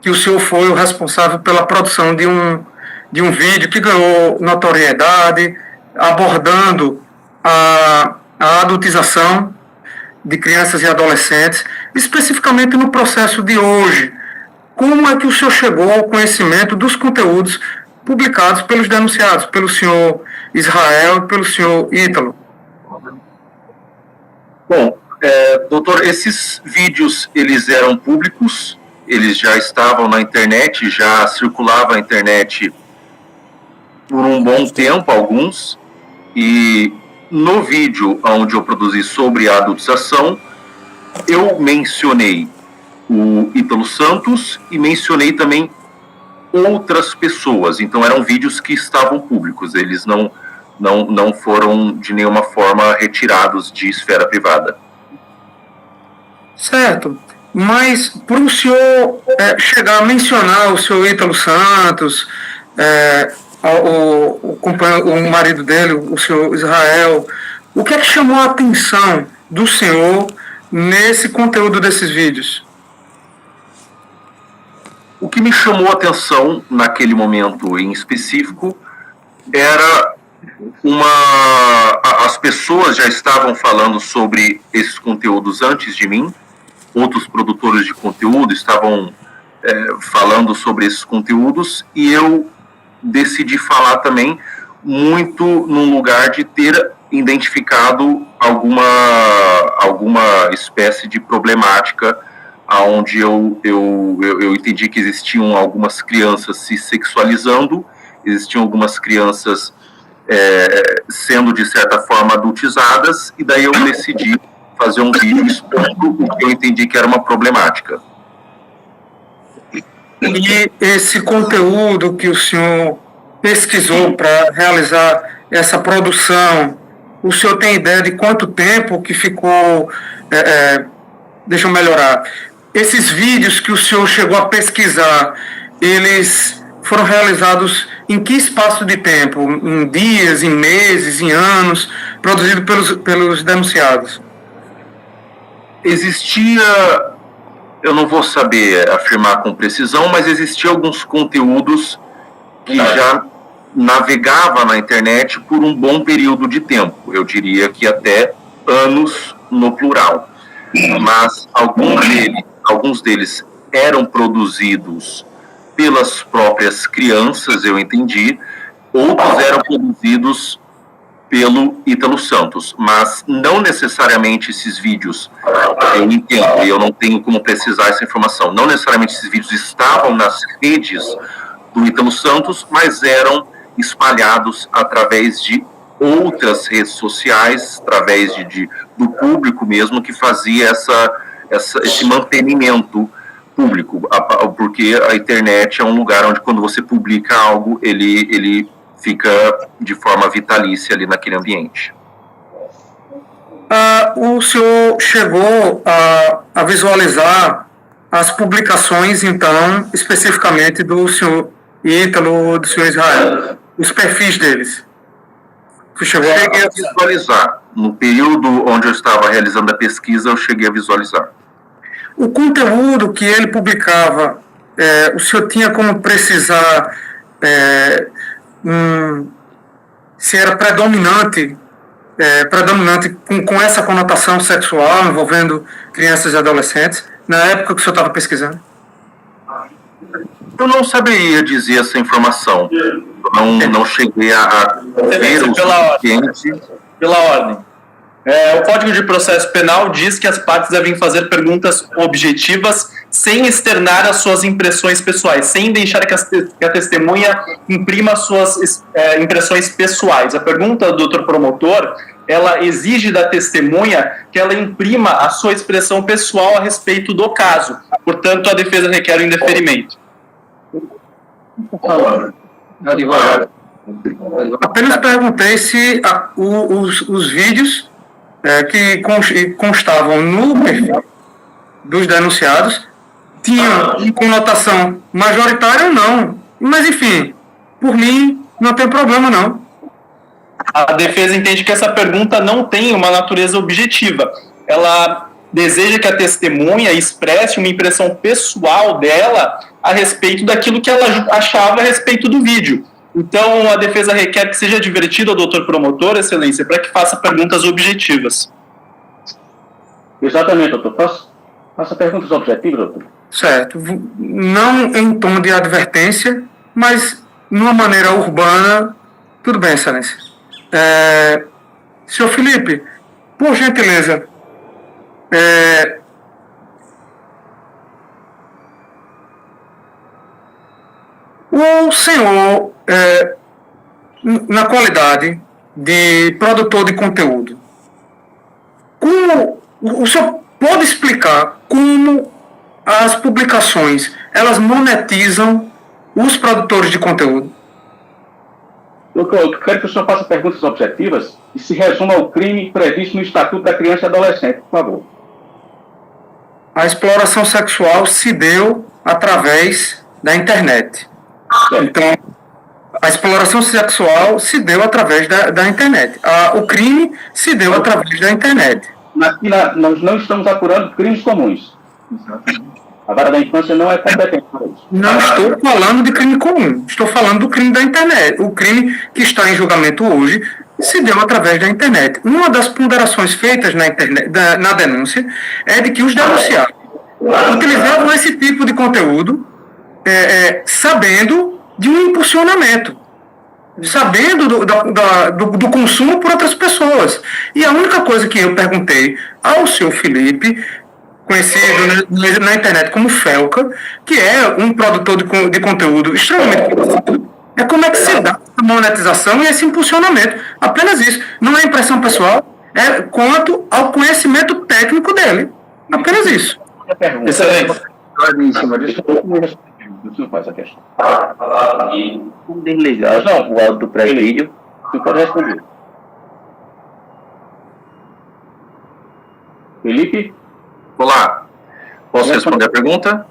que o senhor foi o responsável pela produção de um vídeo que ganhou notoriedade, abordando a adultização de crianças e adolescentes, especificamente no processo de hoje. Como é que o senhor chegou ao conhecimento dos conteúdos publicados pelos denunciados, pelo senhor Israel e pelo senhor Ítalo? Bom, doutor, esses vídeos, eles eram públicos, eles já estavam na internet, já circulavam na internet por um bom tempo, alguns, e no vídeo onde eu produzi sobre a adultização, eu mencionei o Ítalo Santos e mencionei também outras pessoas. Então eram vídeos que estavam públicos, eles não foram de nenhuma forma retirados de esfera privada. Certo, mas por o senhor chegar a mencionar o senhor Ítalo Santos, o marido dele, o senhor Israel, o que é que chamou a atenção do senhor nesse conteúdo desses vídeos? O que me chamou a atenção naquele momento em específico era as pessoas já estavam falando sobre esses conteúdos antes de mim, outros produtores de conteúdo estavam falando sobre esses conteúdos, e eu decidi falar também muito num lugar de ter identificado alguma espécie de problemática onde eu entendi que existiam algumas crianças se sexualizando existiam algumas crianças sendo, de certa forma, adultizadas, e daí eu decidi fazer um vídeo expondo o que eu entendi que era uma problemática. E esse conteúdo que o senhor pesquisou para realizar essa produção, o senhor tem ideia de quanto tempo que ficou... deixa eu melhorar. Esses vídeos que o senhor chegou a pesquisar, eles foram realizados em que espaço de tempo? Em dias, em meses, em anos, produzidos pelos denunciados? Existia, eu não vou saber afirmar com precisão, mas existia alguns conteúdos que já navegava na internet por um bom período de tempo. Eu diria que até anos no plural. Mas alguns deles eram produzidos pelas próprias crianças, eu entendi, outros eram produzidos pelo Ítalo Santos, mas não necessariamente esses vídeos, eu entendo, e eu não tenho como precisar essa informação, não necessariamente esses vídeos estavam nas redes do Ítalo Santos, mas eram espalhados através de outras redes sociais, através do público mesmo, que fazia esse mantenimento público, porque a internet é um lugar onde, quando você publica algo, ele fica de forma vitalícia ali naquele ambiente. O senhor chegou a visualizar as publicações, então, especificamente do senhor Ítalo, do senhor Israel, os perfis deles? Eu cheguei a visualizar. No período onde eu estava realizando a pesquisa, eu cheguei a visualizar. O conteúdo que ele publicava, o senhor tinha como precisar se era predominante com essa conotação sexual envolvendo crianças e adolescentes, na época que o senhor estava pesquisando? Eu não saberia dizer essa informação. Não cheguei a ver o suficiente. Pela ordem. O Código de Processo Penal diz que as partes devem fazer perguntas objetivas sem externar as suas impressões pessoais, sem deixar que a testemunha imprima as suas impressões pessoais. A pergunta do Dr. Promotor, ela exige da testemunha que ela imprima a sua expressão pessoal a respeito do caso. Portanto, a defesa requer o indeferimento. Apenas perguntei se os vídeos que constavam no perfil dos denunciados tinham conotação majoritária ou não. Mas, enfim, por mim, não tem problema, não. A defesa entende que essa pergunta não tem uma natureza objetiva. Ela deseja que a testemunha expresse uma impressão pessoal dela a respeito daquilo que ela achava a respeito do vídeo. Então, a defesa requer que seja advertido ao doutor promotor, excelência, para que faça perguntas objetivas. Exatamente, doutor. Faça perguntas objetivas, doutor. Certo. Não em tom de advertência, mas numa maneira urbana. Tudo bem, excelência. Senhor Felipe, por gentileza, o senhor, na qualidade de produtor de conteúdo, como o senhor pode explicar como as publicações elas monetizam os produtores de conteúdo? Doutor, eu quero que o senhor faça perguntas objetivas e se resuma ao crime previsto no Estatuto da Criança e Adolescente, por favor. A exploração sexual se deu através da internet. Então, a exploração sexual se deu através da internet. O crime se deu através da internet. Nós não estamos apurando crimes comuns. A vara da infância não é competente para isso. Não estou falando de crime comum. Estou falando do crime da internet. O crime que está em julgamento hoje se deu através da internet. Uma das ponderações feitas na denúncia é de que os denunciados utilizavam esse tipo de conteúdo sabendo de um impulsionamento, sabendo do consumo por outras pessoas. E a única coisa que eu perguntei ao senhor Felipe, conhecido na internet como Felca, que é um produtor de conteúdo extremamente conhecido, É como é que se dá a monetização e esse impulsionamento. Apenas isso. Não é impressão pessoal, é quanto ao conhecimento técnico dele. Apenas isso. Excelente. Em cima disso, não faz a questão. Como desligar o áudio do pré-vídeo, tu pode responder. Felipe? Olá, posso responder a pergunta?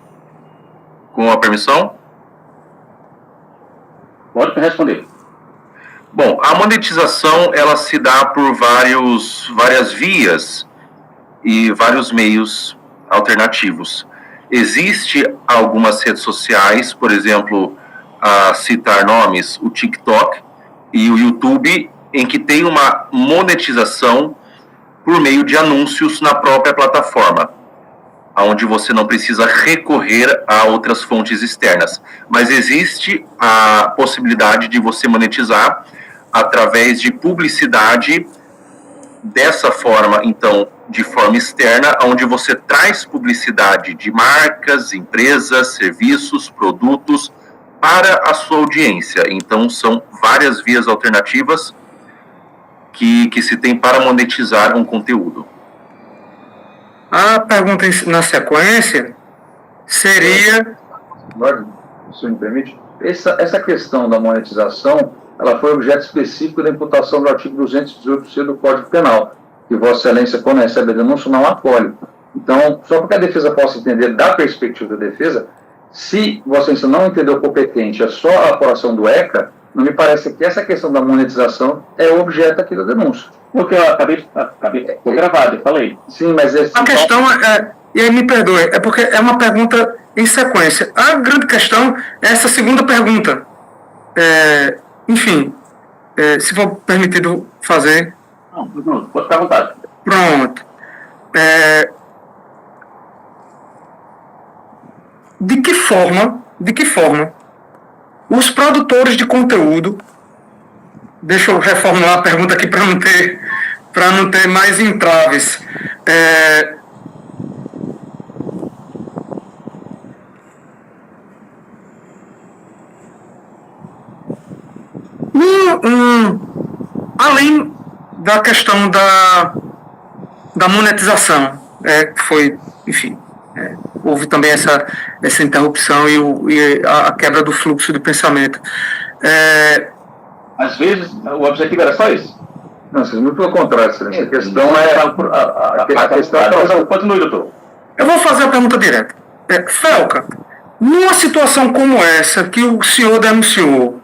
Com a permissão? Pode responder. Bom, a monetização ela se dá por várias vias e vários meios alternativos. Existe algumas redes sociais, por exemplo, a citar nomes, o TikTok e o YouTube, em que tem uma monetização por meio de anúncios na própria plataforma, onde você não precisa recorrer a outras fontes externas. Mas existe a possibilidade de você monetizar através de publicidade dessa forma, então, de forma externa, onde você traz publicidade de marcas, empresas, serviços, produtos para a sua audiência. Então, são várias vias alternativas que se tem para monetizar um conteúdo. A pergunta na sequência seria... Se me permite, essa questão da monetização, ela foi objeto específico da imputação do artigo 218C do Código Penal, que Vossa Excelência, quando recebe a denúncia, não acolhe. Então, só para que a defesa possa entender da perspectiva da defesa, se Vossa Excelência não entendeu competente, é só a apuração do ECA, não me parece que essa questão da monetização é o objeto aqui da denúncia. Porque eu acabei foi gravado, eu falei. Sim, mas... A questão e aí me perdoe, é porque é uma pergunta em sequência. A grande questão é essa segunda pergunta. Enfim, se for permitido fazer... Não, pode ficar à vontade. Pronto. De que forma os produtores de conteúdo... Deixa eu reformular a pergunta aqui para não ter mais entraves. Além da questão da monetização, que foi, enfim, houve também essa interrupção e a quebra do fluxo de pensamento. Às vezes, o objetivo era só isso? Não, muito pelo contrário, excelência. A questão a questão... Continue, doutor. Eu vou fazer a pergunta direta. Felca, numa situação como essa que o senhor denunciou,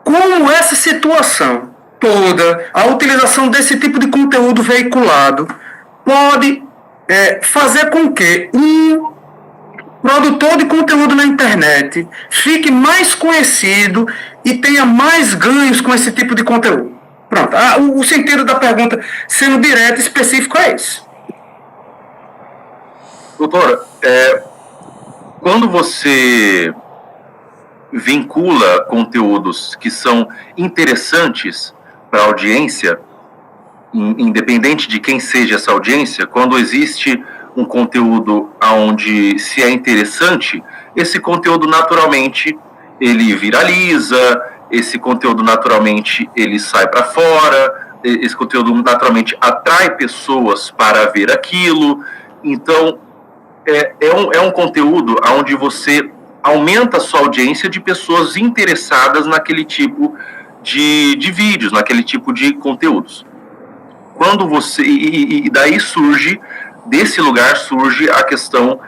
como essa situação toda, a utilização desse tipo de conteúdo veiculado, pode fazer com que um produtor de conteúdo na internet fique mais conhecido e tenha mais ganhos com esse tipo de conteúdo? Pronto, o sentido da pergunta, sendo direto e específico, é esse. Doutor, quando você vincula conteúdos que são interessantes para a audiência, independente de quem seja essa audiência, quando existe um conteúdo onde se é interessante, esse conteúdo naturalmente ele viraliza, esse conteúdo naturalmente ele sai para fora, esse conteúdo naturalmente atrai pessoas para ver aquilo. Então é um conteúdo onde você aumenta a sua audiência de pessoas interessadas naquele tipo de vídeos, naquele tipo de conteúdos. Quando você e daí desse lugar surge a questão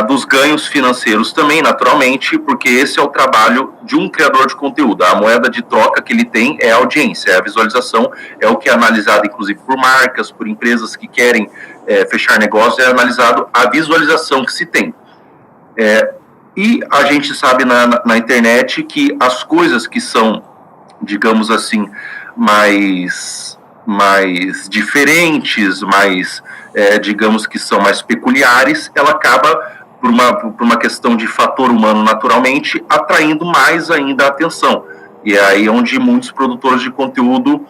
dos ganhos financeiros também, naturalmente, porque esse é o trabalho de um criador de conteúdo. A moeda de troca que ele tem é a audiência, é a visualização, é o que é analisado, inclusive, por marcas, por empresas que querem fechar negócio, é analisado a visualização que se tem. E a gente sabe na internet que as coisas que são, digamos assim, mais diferentes, digamos que são mais peculiares, ela acaba, por uma questão de fator humano naturalmente, atraindo mais ainda a atenção. E é aí onde muitos produtores de conteúdo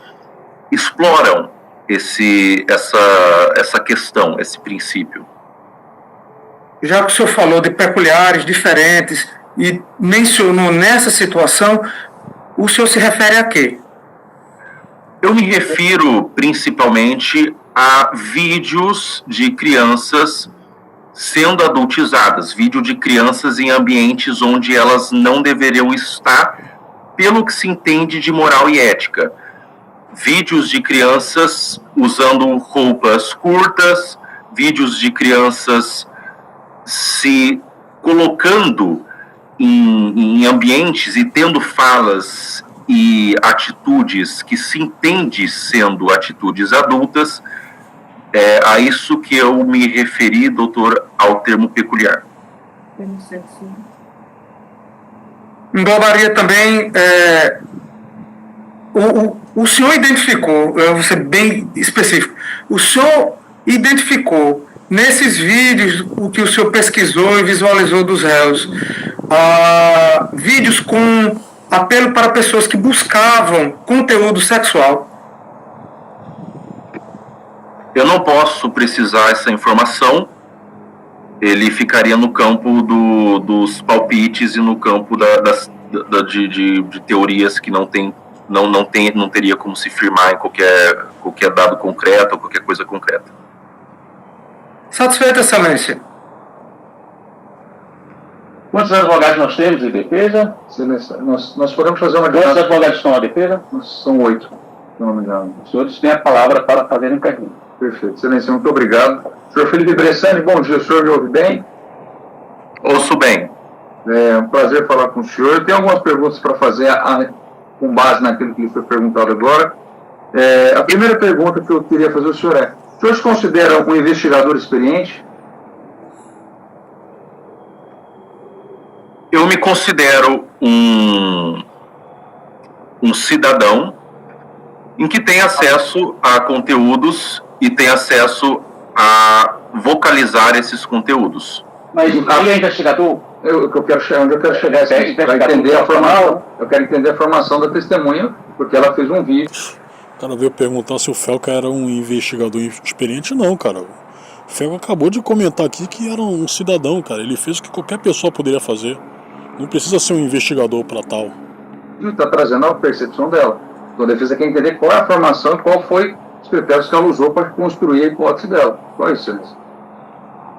exploram essa questão, esse princípio. Já que o senhor falou de peculiares, diferentes, e mencionou nessa situação, o senhor se refere a quê? Eu me refiro principalmente a vídeos de crianças sendo adultizadas, vídeo de crianças em ambientes onde elas não deveriam estar, pelo que se entende de moral e ética. Vídeos de crianças usando roupas curtas, vídeos de crianças se colocando em ambientes e tendo falas e atitudes que se entende sendo atitudes adultas. É a isso que eu me referi, doutor, ao termo peculiar. Englobaria também, o senhor identificou, eu vou ser bem específico, o senhor identificou nesses vídeos o que o senhor pesquisou e visualizou dos réus, vídeos com apelo para pessoas que buscavam conteúdo sexual? Eu não posso precisar essa informação, ele ficaria no campo dos palpites e no campo de teorias que não teria como se firmar em qualquer dado concreto ou qualquer coisa concreta. Satisfeito, Excelência. Quantos advogados nós temos em defesa? Excelência, nós podemos fazer uma... Quantos advogados estão à defesa? São 8, se não me engano. Os senhores têm a palavra para fazerem pergunta. Perfeito. Excelência, muito obrigado. Senhor Felipe Bressani, bom dia. O senhor me ouve bem? Ouço bem. É um prazer falar com o senhor. Eu tenho algumas perguntas para fazer com base naquilo que lhe foi perguntado agora. A primeira pergunta que eu queria fazer ao senhor é: o senhor se considera um investigador experiente? Eu me considero um cidadão em que tem acesso a conteúdos e tem acesso a vocalizar esses conteúdos. Mas ele é investigador? Onde eu quero chegar é para entender a formação. Eu quero entender a formação da testemunha, porque ela fez um vídeo. O cara veio perguntar se o Felca era um investigador experiente. Não, cara. O Felca acabou de comentar aqui que era um cidadão, cara. Ele fez o que qualquer pessoa poderia fazer. Não precisa ser um investigador para tal. Ele está trazendo a percepção dela. Então a defesa quer entender qual é a formação e qual foi os critérios que ela usou para construir a hipótese dela. Qual é isso, senhores?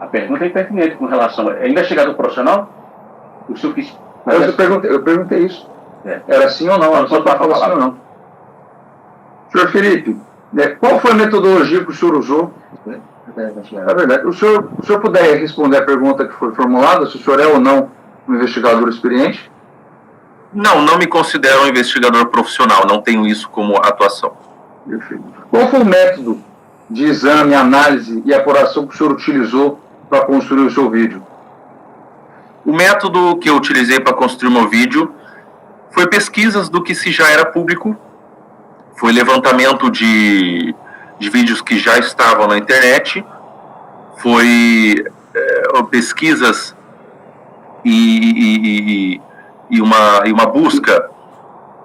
A pergunta é pertinente com relação... É investigador profissional? O senhor quis... Eu perguntei isso. Era sim ou não? Ela só para falar sim ou não. Senhor Felipe, qual foi a metodologia que o senhor usou? É verdade. O senhor puder responder a pergunta que foi formulada, se o senhor é ou não um investigador experiente? Não me considero um investigador profissional, não tenho isso como atuação. Perfeito. Qual foi o método de exame, análise e apuração que o senhor utilizou para construir o seu vídeo? O método que eu utilizei para construir o meu vídeo foi pesquisas do que se já era público, foi levantamento de vídeos que já estavam na internet, foi pesquisas e uma busca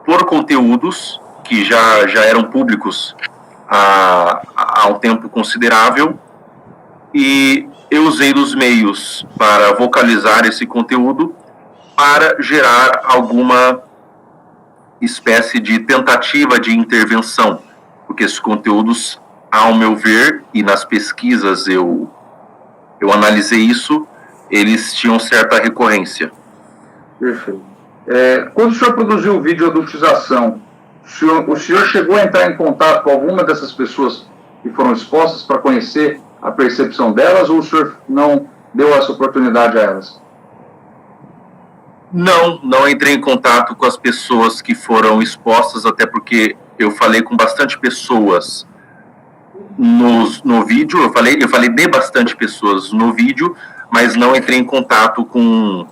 por conteúdos que já eram públicos há um tempo considerável, e eu usei dos meios para vocalizar esse conteúdo para gerar alguma espécie de tentativa de intervenção, porque esses conteúdos, ao meu ver, e nas pesquisas eu analisei isso, eles tinham certa recorrência. Perfeito. Quando o senhor produziu o vídeo de adultização, o senhor chegou a entrar em contato com alguma dessas pessoas que foram expostas para conhecer a percepção delas, ou o senhor não deu essa oportunidade a elas? Não entrei em contato com as pessoas que foram expostas, até porque eu falei com bastante pessoas no vídeo, eu falei de bastante pessoas no vídeo, mas não entrei em contato com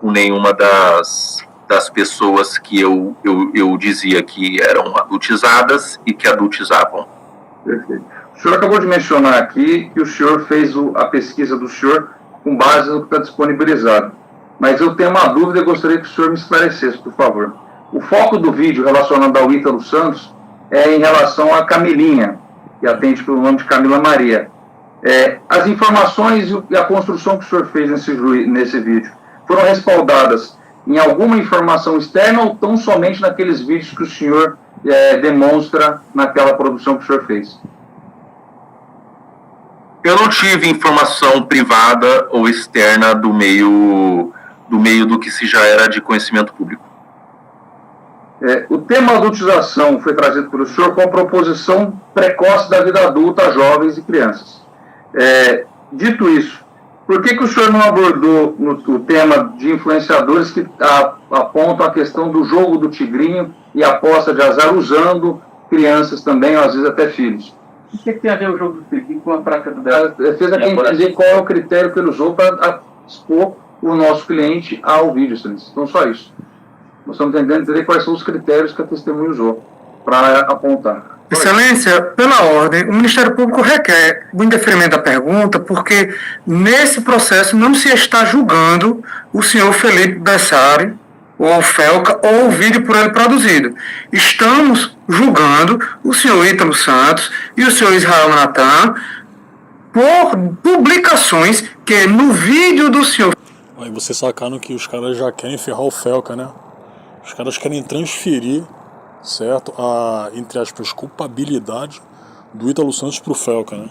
nenhuma das pessoas que eu dizia que eram adultizadas e que adultizavam. Perfeito. O senhor acabou de mencionar aqui que o senhor fez a pesquisa do senhor com base no que está disponibilizado. Mas eu tenho uma dúvida e gostaria que o senhor me esclarecesse, por favor. O foco do vídeo relacionado ao Ítalo Santos é em relação a Camilinha, que atende pelo nome de Camila Maria. As informações e a construção que o senhor fez nesse vídeo foram respaldadas em alguma informação externa ou tão somente naqueles vídeos que o senhor demonstra naquela produção que o senhor fez? Eu não tive informação privada ou externa do meio do que se já era de conhecimento público. O tema adultização foi trazido pelo senhor com a proposição precoce da vida adulta a jovens e crianças. Dito isso, por que o senhor não abordou o tema de influenciadores que apontam a questão do jogo do tigrinho e aposta de azar usando crianças também, ou às vezes até filhos? O que tem a ver o jogo do tigrinho com a prática do dela? Fez aqui entender qual é o critério que ele usou para expor o nosso cliente ao vídeo, excelência. Então, só isso. Nós estamos tentando entender quais são os critérios que a testemunha usou para apontar. Excelência, pela ordem, o Ministério Público requer o indeferimento da pergunta, porque nesse processo não se está julgando o senhor Felipe Bessari, ou Felca, ou o vídeo por ele produzido. Estamos julgando o senhor Ítalo Santos e o senhor Israel Natan por publicações que no vídeo do senhor... Aí vocês sacaram que os caras já querem ferrar o Felca, né? Os caras querem transferir, certo, a, entre aspas, culpabilidade do Ítalo Santos pro Felca, né?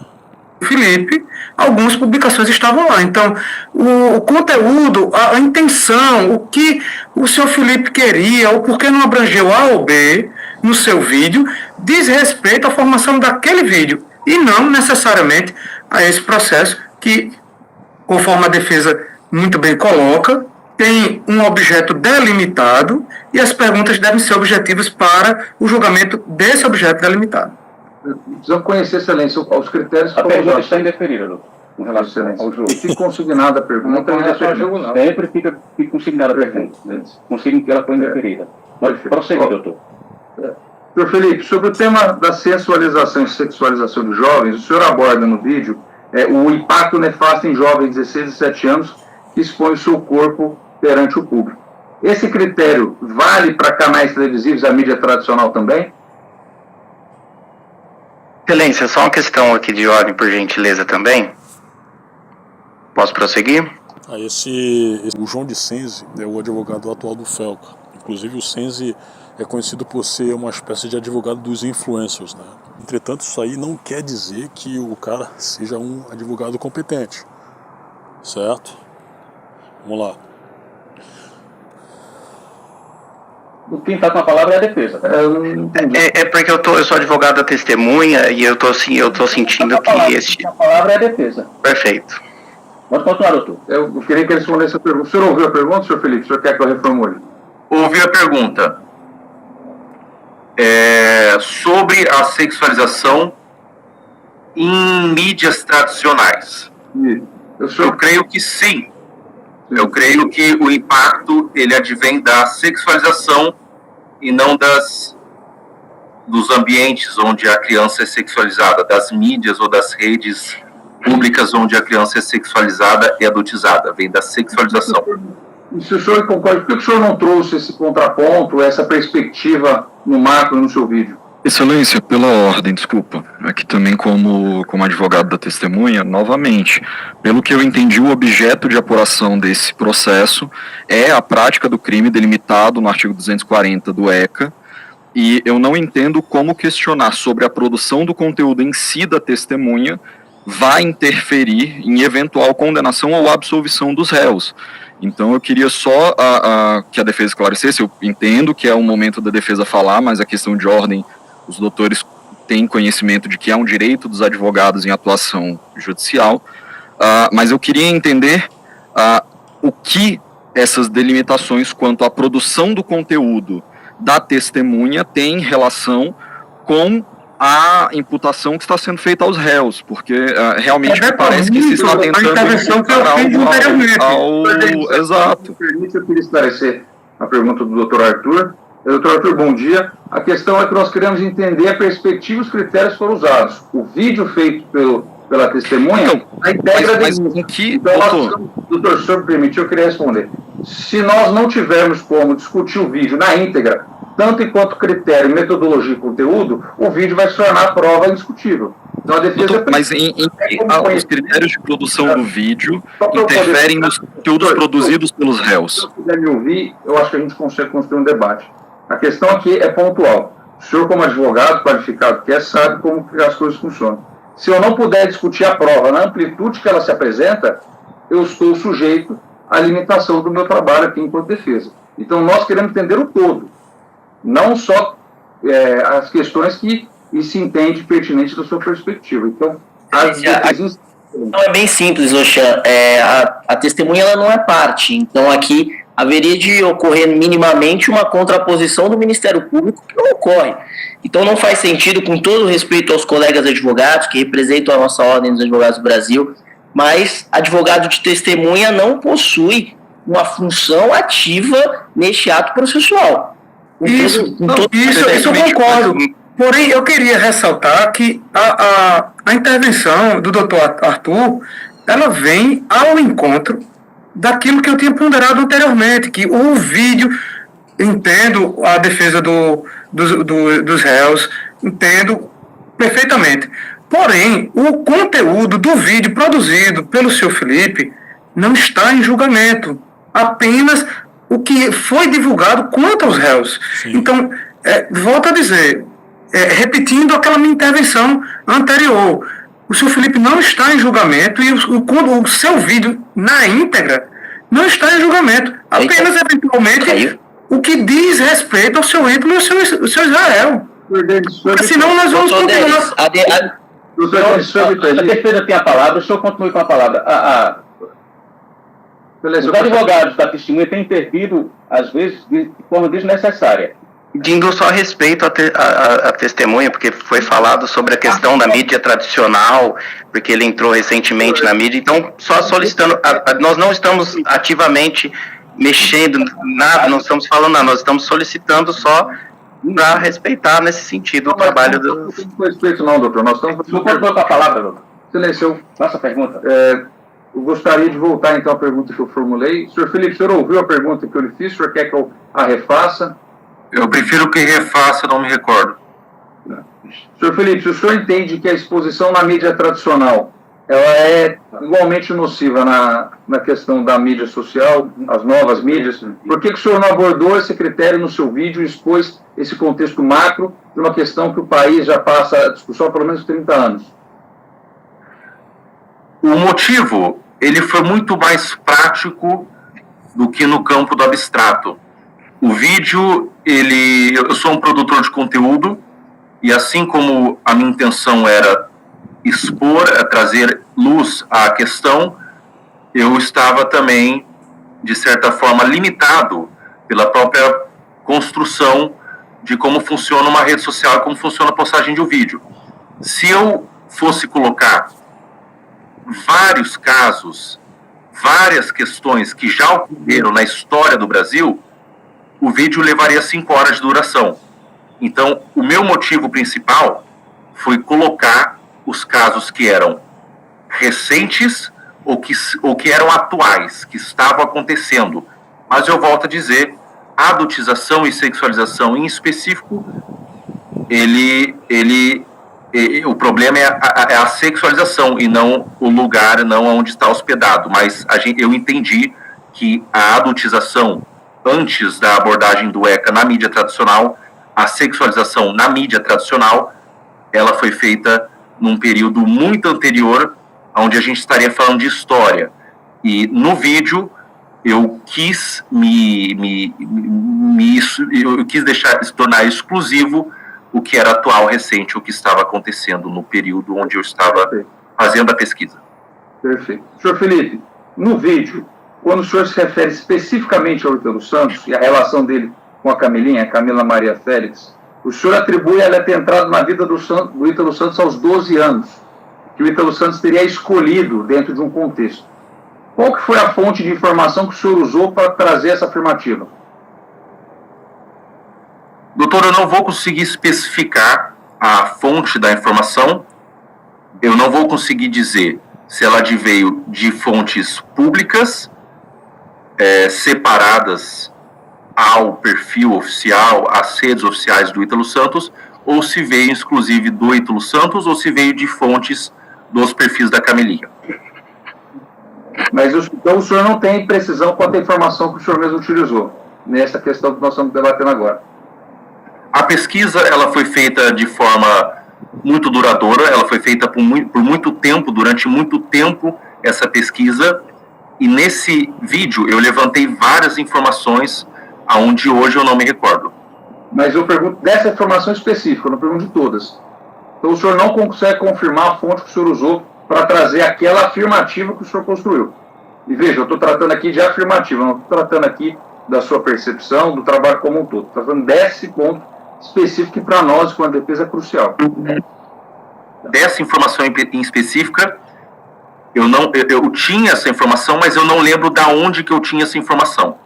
Felipe, algumas publicações estavam lá. Então, o conteúdo, a intenção, o que o senhor Felipe queria, ou por que não abrangeu A ou B no seu vídeo, diz respeito à formação daquele vídeo, e não necessariamente a esse processo que, conforme a defesa muito bem coloca, tem um objeto delimitado e as perguntas devem ser objetivas para o julgamento desse objeto delimitado. Precisamos conhecer, excelência, os critérios que a pergunta está indeferida, doutor, com relação ao jogo. E fica consignada a pergunta. Não é só jogo, não. Sempre fica consignada a pergunta. Consigno que ela foi indeferida. Mas prossegue, doutor. Senhor Felipe, sobre o tema da sensualização e sexualização dos jovens, o senhor aborda no vídeo o impacto nefasto em jovens de 16 e 17 anos que expõe o seu corpo perante o público. Esse critério vale para canais televisivos, a mídia tradicional também? Excelência, só uma questão aqui de ordem, por gentileza, também. Posso prosseguir? O João de Senzi é o advogado atual do Felca. Inclusive o Senzi é conhecido por ser uma espécie de advogado dos influencers, né? Entretanto, isso aí não quer dizer que o cara seja um advogado competente, certo? Vamos lá. Quem está com a palavra é a defesa. Porque eu sou advogado da testemunha e eu tô sentindo que A palavra é a defesa. Perfeito. Pode continuar, doutor. Eu queria que ele respondesse a pergunta. O senhor ouviu a pergunta, senhor Felipe? O senhor quer que eu reformule? Ouvi a pergunta. Sobre a sexualização em mídias tradicionais. Eu creio que sim. Eu creio que o impacto ele advém da sexualização e não dos ambientes onde a criança é sexualizada, das mídias ou das redes públicas onde a criança é sexualizada e adultizada, vem da sexualização. E se o senhor concorda, por que o senhor não trouxe esse contraponto, essa perspectiva no macro no seu vídeo? Excelência, pela ordem, desculpa. Aqui também como advogado da testemunha, novamente, pelo que eu entendi, o objeto de apuração desse processo é a prática do crime delimitado no artigo 240 do ECA, e eu não entendo como questionar sobre a produção do conteúdo em si da testemunha vai interferir em eventual condenação ou absolvição dos réus. Então eu queria só que a defesa esclarecesse. Eu entendo que é o momento da defesa falar, mas a questão de ordem, os doutores têm conhecimento de que é um direito dos advogados em atuação judicial, mas eu queria entender o que essas delimitações quanto à produção do conteúdo da testemunha tem relação com a imputação que está sendo feita aos réus, porque realmente me parece que se está tentando Exato. Eu queria esclarecer a pergunta do Dr. Arthur. Dr. Arthur, bom dia. A questão é que nós queremos entender a perspectiva e os critérios que foram usados. O vídeo feito pela testemunha, a integra mas em que... Então, doutor, se o senhor permitir, eu queria responder. Se nós não tivermos como discutir o vídeo na íntegra, tanto enquanto critério, metodologia e conteúdo, o vídeo vai se tornar prova indiscutível. Então, a defesa Doutor, mas os critérios de produção do vídeo interferem nos conteúdos produzidos pelos réus. Se você quiser me ouvir, eu acho que a gente consegue construir um debate. A questão aqui é pontual. O senhor, como advogado qualificado que é, sabe como que as coisas funcionam. Se eu não puder discutir a prova na amplitude que ela se apresenta, eu estou sujeito à limitação do meu trabalho aqui enquanto defesa. Então, nós queremos entender o todo, não só as questões que se entende pertinente da sua perspectiva. Então, não é bem simples, Oxan. A testemunha ela não é parte. Então, aqui haveria de ocorrer minimamente uma contraposição do Ministério Público que não ocorre. Então, não faz sentido, com todo respeito aos colegas advogados que representam a nossa Ordem dos Advogados do Brasil, mas advogado de testemunha não possui uma função ativa neste ato processual. Isso eu concordo. Porém, eu queria ressaltar que a intervenção do doutor Arthur, ela vem ao encontro daquilo que eu tinha ponderado anteriormente, que o vídeo, entendo a defesa dos réus, entendo perfeitamente. Porém, o conteúdo do vídeo produzido pelo senhor Felipe não está em julgamento. Apenas o que foi divulgado quanto aos réus. Sim. Então, volto a dizer, repetindo aquela minha intervenção anterior, o senhor Felipe não está em julgamento e o seu vídeo, na íntegra, não está em julgamento. Apenas, eventualmente, o que diz respeito ao seu ídolo e ao seu Israel. Porque senão nós vamos continuar... A defesa tem a palavra, o senhor continue com a palavra. Os advogados da testemunha têm intervido, às vezes, de forma desnecessária. Pedindo só respeito à testemunha, porque foi falado sobre a questão da mídia tradicional, porque ele entrou recentemente na mídia, então só solicitando, nós não estamos ativamente mexendo nada, não estamos falando nada, nós estamos solicitando só para respeitar nesse sentido o trabalho do... Não tem respeito não, doutor, nós estamos... Não pode botar a palavra, doutor. Silêncio. Faça a pergunta. Eu gostaria de voltar então à pergunta que eu formulei. Senhor Felipe, o senhor ouviu a pergunta que eu lhe fiz? O senhor quer que eu a refaça? Eu prefiro que refaça, não me recordo. Senhor Felipe, se o senhor entende que a exposição na mídia tradicional ela é igualmente nociva na questão da mídia social, as novas mídias, por que o senhor não abordou esse critério no seu vídeo e expôs esse contexto macro de uma questão que o país já passa a discussão há pelo menos 30 anos? O motivo, ele foi muito mais prático do que no campo do abstrato. O vídeo, eu sou um produtor de conteúdo, e assim como a minha intenção era expor, trazer luz à questão, eu estava também, de certa forma, limitado pela própria construção de como funciona uma rede social, como funciona a postagem de um vídeo. Se eu fosse colocar vários casos, várias questões que já ocorreram na história do Brasil, o vídeo levaria 5 horas de duração. Então, o meu motivo principal foi colocar os casos que eram recentes ou que eram atuais, que estavam acontecendo. Mas eu volto a dizer, a adultização e sexualização em específico, o problema é a sexualização e não o lugar, não onde está hospedado. Mas eu entendi que a adultização, antes da abordagem do ECA na mídia tradicional, a sexualização na mídia tradicional, ela foi feita num período muito anterior, onde a gente estaria falando de história. E no vídeo, eu quis eu quis se tornar exclusivo o que era atual, recente, o que estava acontecendo no período onde eu estava fazendo a pesquisa. Perfeito. Senhor Felipe, no vídeo, quando o senhor se refere especificamente ao Ítalo Santos e a relação dele com a Camilinha, a Camila Maria Félix, o senhor atribui ela ter entrado na vida do Ítalo Santos aos 12 anos, que o Ítalo Santos teria escolhido dentro de um contexto. Qual que foi a fonte de informação que o senhor usou para trazer essa afirmativa? Doutor, eu não vou conseguir especificar a fonte da informação, eu não vou conseguir dizer se ela veio de fontes públicas, separadas ao perfil oficial, às redes oficiais do Ítalo Santos, ou se veio exclusive do Ítalo Santos, ou se veio de fontes dos perfis da Camilinha. Mas então o senhor não tem precisão quanto à informação que o senhor mesmo utilizou, nessa questão que nós estamos debatendo agora. A pesquisa ela foi feita de forma muito duradoura, ela foi feita por muito tempo, durante muito tempo essa pesquisa, e nesse vídeo eu levantei várias informações aonde hoje eu não me recordo. Mas eu pergunto dessa informação específica, eu não pergunto de todas. Então o senhor não consegue confirmar a fonte que o senhor usou para trazer aquela afirmativa que o senhor construiu. E veja, eu estou tratando aqui de afirmativa, não estou tratando aqui da sua percepção, do trabalho como um todo. Estou tratando desse ponto específico que para nós, com a defesa, é crucial. Dessa informação em específica, eu tinha essa informação, mas eu não lembro da onde que eu tinha essa informação.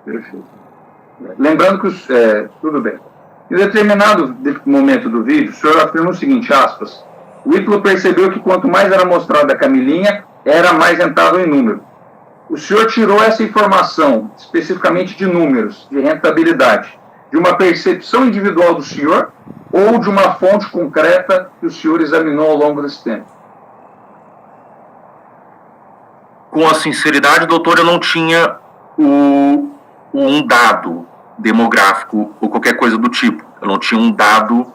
Perfeito. Lembrando que, tudo bem. Em determinado momento do vídeo, o senhor afirma o seguinte, aspas, o Ítalo percebeu que quanto mais era mostrada a Camilinha, era mais rentável em número. O senhor tirou essa informação, especificamente de números, de rentabilidade, de uma percepção individual do senhor ou de uma fonte concreta que o senhor examinou ao longo desse tempo? Com a sinceridade, doutor, eu não tinha um dado demográfico ou qualquer coisa do tipo. Eu não tinha um dado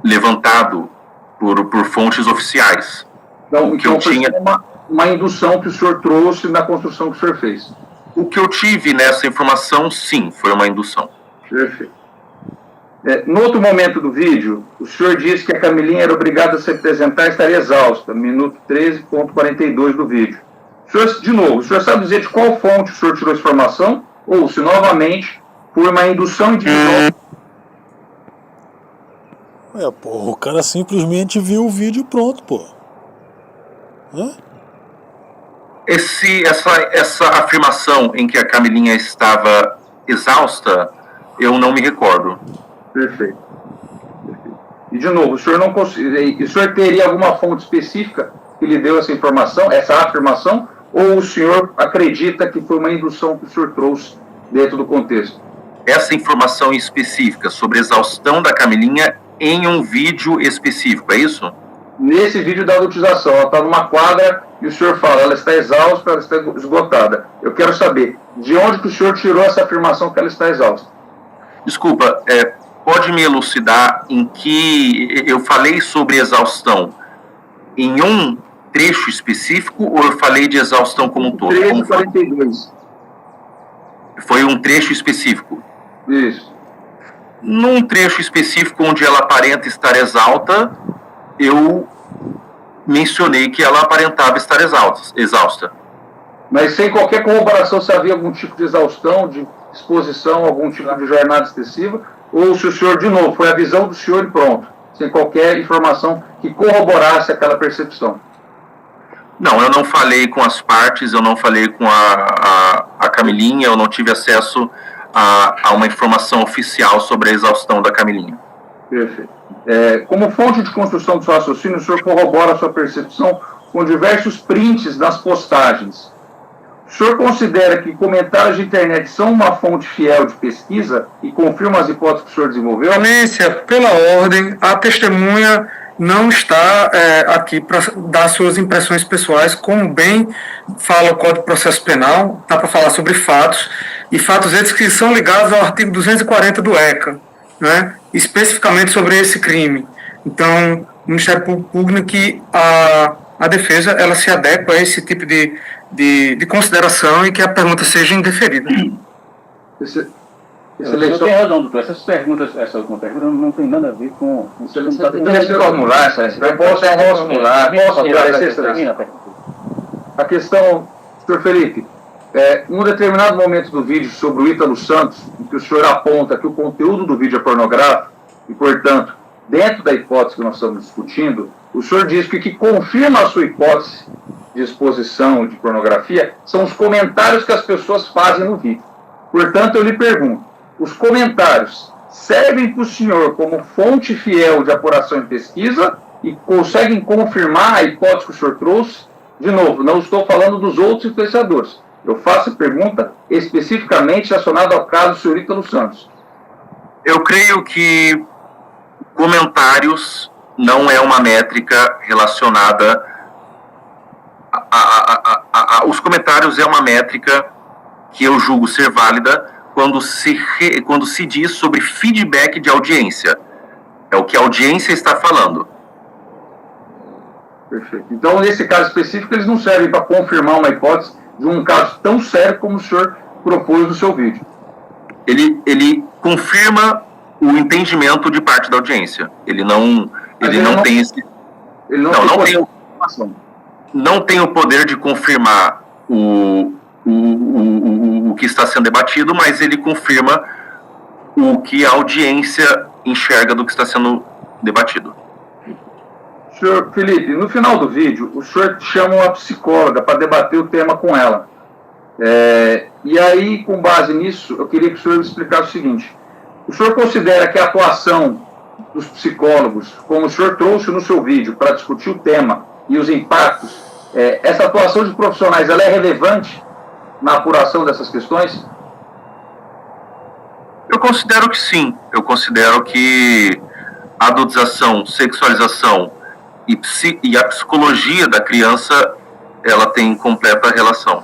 levantado por fontes oficiais. Então foi uma indução que o senhor trouxe na construção que o senhor fez. O que eu tive nessa informação, sim, foi uma indução. Perfeito. No outro momento do vídeo, o senhor disse que a Camilinha era obrigada a se apresentar e estaria exausta, minuto 13.42 do vídeo. De novo, o senhor sabe dizer de qual fonte o senhor tirou essa informação? Ou se, novamente, foi uma indução individual? Pô, o cara simplesmente viu o vídeo e pronto, pô. Hã? Essa afirmação em que a Camilinha estava exausta, eu não me recordo. Perfeito. E, de novo, o senhor teria alguma fonte específica que lhe deu essa informação, essa afirmação, ou o senhor acredita que foi uma indução que o senhor trouxe dentro do contexto? Essa informação específica sobre a exaustão da Camilinha em um vídeo específico, é isso? Nesse vídeo da utilização, ela está numa quadra e o senhor fala, ela está exausta, ela está esgotada. Eu quero saber, de onde que o senhor tirou essa afirmação que ela está exausta? Desculpa, pode me elucidar em que eu falei sobre exaustão em um trecho específico ou eu falei de exaustão como um todo? 13:42. Foi um trecho específico? Isso. Num trecho específico onde ela aparenta estar exausta, eu mencionei que ela aparentava estar exausta. Mas sem qualquer corroboração se havia algum tipo de exaustão, de exposição, algum tipo de jornada excessiva, ou se o senhor, de novo, foi a visão do senhor e pronto, sem qualquer informação que corroborasse aquela percepção? Não, eu não falei com as partes, eu não falei com a Camilinha, eu não tive acesso a uma informação oficial sobre a exaustão da Camilinha. Perfeito. Como fonte de construção do seu raciocínio, o senhor corrobora a sua percepção com diversos prints nas postagens. O senhor considera que comentários de internet são uma fonte fiel de pesquisa e confirma as hipóteses que o senhor desenvolveu? Excelência, pela ordem, a testemunha não está aqui para dar suas impressões pessoais, como bem fala o Código de Processo Penal, dá para falar sobre fatos, e fatos esses que são ligados ao artigo 240 do ECA, né, especificamente sobre esse crime. Então, o Ministério Público pugna que a defesa ela se adequa a esse tipo de consideração e que a pergunta seja indeferida. Você tem razão, doutor. Essa última pergunta não tem nada a ver com o que está formular, eu posso formular. A questão, senhor Felipe, em um determinado momento do vídeo sobre o Ítalo Santos, em que o senhor aponta que o conteúdo do vídeo é pornográfico, e, portanto, dentro da hipótese que nós estamos discutindo, o senhor diz que o que confirma a sua hipótese de exposição de pornografia são os comentários que as pessoas fazem no vídeo. Portanto, eu lhe pergunto, os comentários servem para o senhor como fonte fiel de apuração e pesquisa e conseguem confirmar a hipótese que o senhor trouxe? De novo, não estou falando dos outros influenciadores. Eu faço a pergunta especificamente relacionada ao caso do senhor Ítalo Santos. Eu creio que comentários não é uma métrica relacionada os comentários é uma métrica que eu julgo ser válida quando se diz sobre feedback de audiência. É o que a audiência está falando. Perfeito. Então, nesse caso específico, eles não servem para confirmar uma hipótese de um caso tão sério como o senhor propôs no seu vídeo. Ele confirma o entendimento de parte da audiência. Ele não tem esse... Não tem o poder de confirmar o que está sendo debatido, mas ele confirma o que a audiência enxerga do que está sendo debatido. Senhor Felipe, no final do vídeo, o senhor chama uma psicóloga para debater o tema com ela. E aí, com base nisso, eu queria que o senhor me explicasse o seguinte. O senhor considera que a atuação dos psicólogos, como o senhor trouxe no seu vídeo para discutir o tema e os impactos, essa atuação de profissionais, ela é relevante na apuração dessas questões? Eu considero que sim. Eu considero que a adultização, sexualização e a psicologia da criança, ela tem completa relação.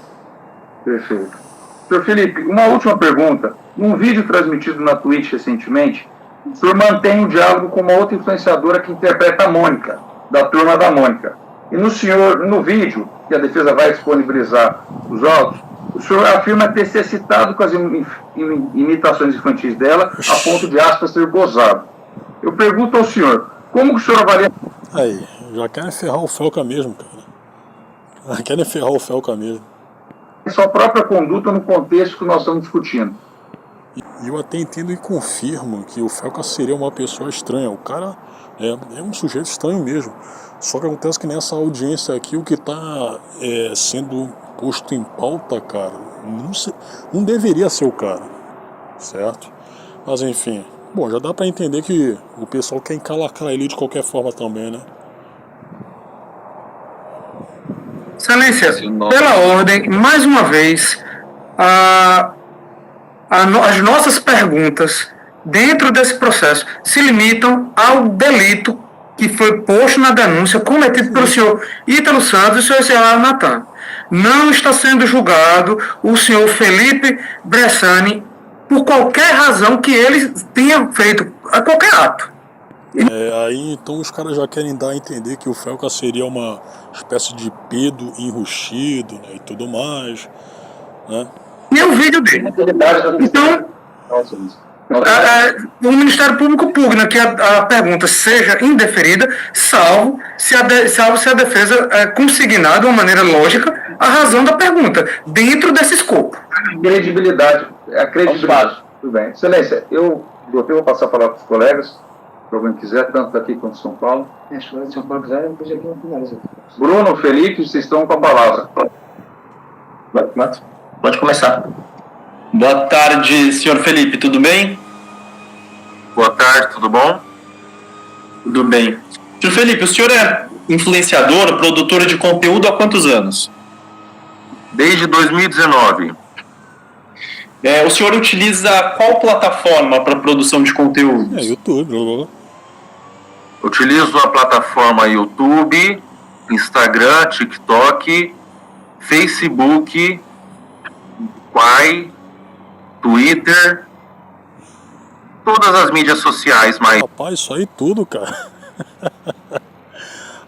Perfeito. Senhor Felipe, uma última pergunta. Num vídeo transmitido na Twitch recentemente, o senhor mantém um diálogo com uma outra influenciadora que interpreta a Mônica, da Turma da Mônica. E no vídeo, que a defesa vai disponibilizar os autos, o senhor afirma ter se excitado com as imitações infantis dela, a ponto de, aspas, ter gozado. Eu pergunto ao senhor, como o senhor avalia... Aí, já querem ferrar o Felca mesmo, cara. Já querem ferrar o Felca mesmo. Sua própria conduta no contexto que nós estamos discutindo. E eu até entendo e confirmo que o Felca seria uma pessoa estranha. O cara é um sujeito estranho mesmo. Só que acontece que nessa audiência aqui, o que está sendo posto em pauta, cara, não deveria ser o cara, certo? Mas enfim, bom, já dá pra entender que o pessoal quer encalacrar ele de qualquer forma também, né? Excelência, pela ordem, mais uma vez, as nossas perguntas dentro desse processo se limitam ao delito que foi posto na denúncia cometido pelo senhor Ítalo Santos e o senhor Israel Natan. Não está sendo julgado o senhor Felipe Bressani por qualquer razão que ele tenha feito, a qualquer ato. Aí então os caras já querem dar a entender que o Felca seria uma espécie de pedo enrustido, né, e tudo mais, né? E é o vídeo dele. Então, o Ministério Público pugna que a pergunta seja indeferida, salvo se a defesa consignar de uma maneira lógica a razão da pergunta, dentro desse escopo. Credibilidade. A credibilidade. Tudo bem. Excelência, eu vou passar a palavra para os colegas, se alguém quiser, tanto daqui quanto de São Paulo. Se São Paulo quiser, depois aqui não finaliza. Bruno, Felipe, vocês estão com a palavra. Pode começar. Boa tarde, senhor Felipe, tudo bem? Boa tarde, tudo bom? Tudo bem. Senhor Felipe, o senhor é influenciador, produtor de conteúdo há quantos anos? Desde 2019. O senhor utiliza qual plataforma para produção de conteúdo? YouTube. Utilizo a plataforma YouTube, Instagram, TikTok, Facebook, Quai, Twitter, todas as mídias sociais, mas... Rapaz, isso aí tudo, cara.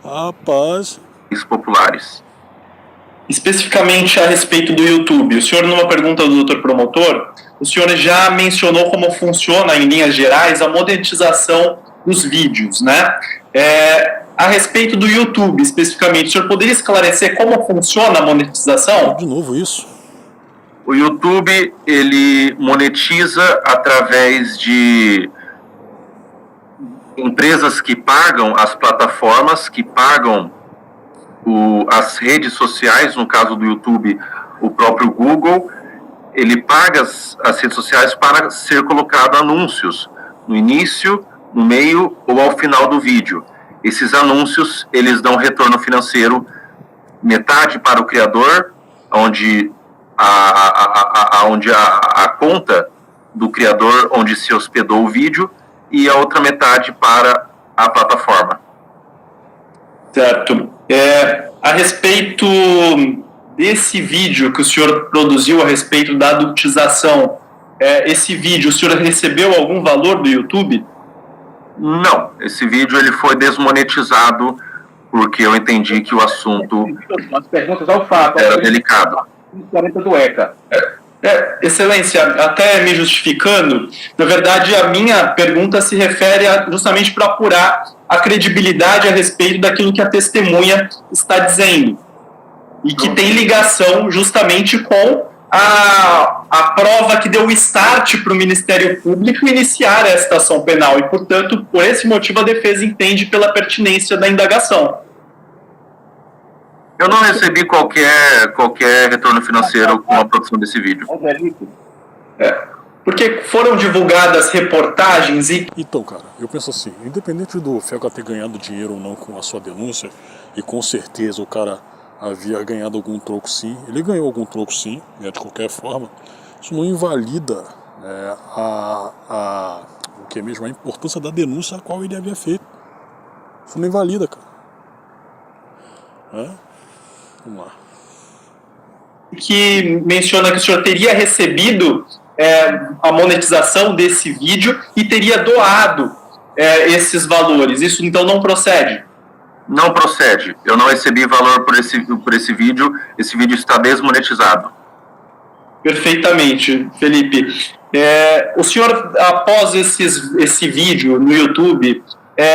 Rapaz... populares. Especificamente a respeito do YouTube, o senhor, numa pergunta do doutor promotor, o senhor já mencionou como funciona, em linhas gerais, a monetização dos vídeos, né? A respeito do YouTube, especificamente, o senhor poderia esclarecer como funciona a monetização? De novo isso. O YouTube, ele monetiza através de empresas que pagam as plataformas, que pagam as redes sociais, no caso do YouTube, o próprio Google, ele paga as redes sociais para ser colocado anúncios no início, no meio ou ao final do vídeo. Esses anúncios, eles dão retorno financeiro, metade para o criador, onde a conta do criador onde se hospedou o vídeo, e a outra metade para a plataforma. Certo. A respeito desse vídeo que o senhor produziu a respeito da adultização, esse vídeo, o senhor recebeu algum valor do YouTube? Não, esse vídeo ele foi desmonetizado porque eu entendi que o assunto As perguntas ao fato. era delicado. 40 do ECA. Excelência, até me justificando, na verdade a minha pergunta se refere justamente para apurar a credibilidade a respeito daquilo que a testemunha está dizendo e que tem ligação justamente com a prova que deu o start para o Ministério Público iniciar esta ação penal e, portanto, por esse motivo a defesa entende pela pertinência da indagação. Eu não recebi qualquer retorno financeiro com a produção desse vídeo. Porque foram divulgadas reportagens e... Então, cara, eu penso assim, independente do Felca ter ganhado dinheiro ou não com a sua denúncia, e com certeza o cara havia ganhado algum troco sim, ele ganhou algum troco sim, de qualquer forma, isso não invalida o que é mesmo a importância da denúncia a qual ele havia feito. Isso não invalida, cara. Vamos lá. Que menciona que o senhor teria recebido a monetização desse vídeo e teria doado esses valores. Isso então não procede? Não procede. Eu não recebi valor por esse vídeo. Esse vídeo está desmonetizado. Perfeitamente, Felipe. O senhor, após esse vídeo no YouTube,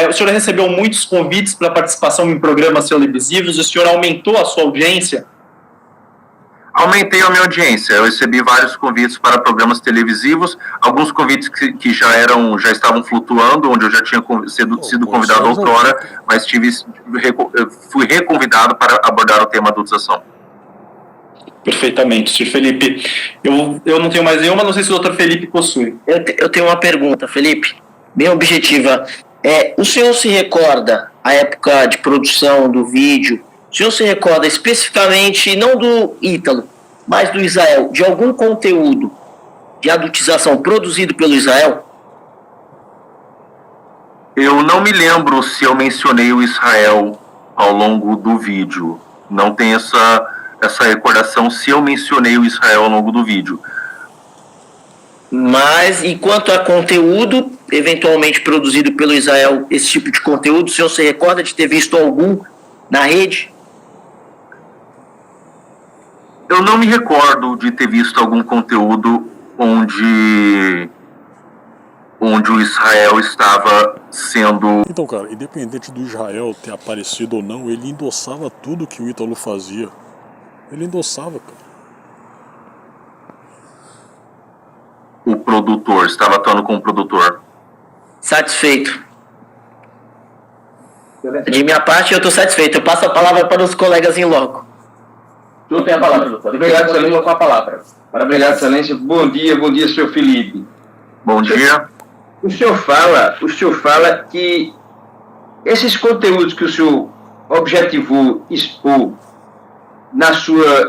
o senhor recebeu muitos convites para participação em programas televisivos, o senhor aumentou a sua audiência? Aumentei a minha audiência. Eu recebi vários convites para programas televisivos, alguns convites que já estavam flutuando, onde eu já tinha sido convidado outrora, mas fui reconvidado para abordar o tema adultização. Perfeitamente, Sr. Felipe. Eu não tenho mais nenhuma, não sei se o Dr. Felipe possui. Eu tenho uma pergunta, Felipe, bem objetiva. O senhor se recorda, a época de produção do vídeo, o senhor se recorda especificamente, não do Ítalo, mas do Israel, de algum conteúdo de adultização produzido pelo Israel? Eu não me lembro se eu mencionei o Israel ao longo do vídeo. Não tenho essa recordação se eu mencionei o Israel ao longo do vídeo. Mas, enquanto a conteúdo, eventualmente produzido pelo Israel, esse tipo de conteúdo, o senhor se recorda de ter visto algum na rede? Eu não me recordo de ter visto algum conteúdo onde o Israel estava sendo... Então, cara, independente do Israel ter aparecido ou não, ele endossava tudo que o Ítalo fazia. Ele endossava, cara. O produtor, estava atuando como produtor. Satisfeito. De minha parte, eu estou satisfeito. Eu passo a palavra para os colegas em loco. O senhor tem a palavra, doutor. Obrigado, excelência, com a palavra. Obrigado, excelência. Bom dia, senhor Felipe. Bom dia. O senhor fala que esses conteúdos que o senhor objetivou expor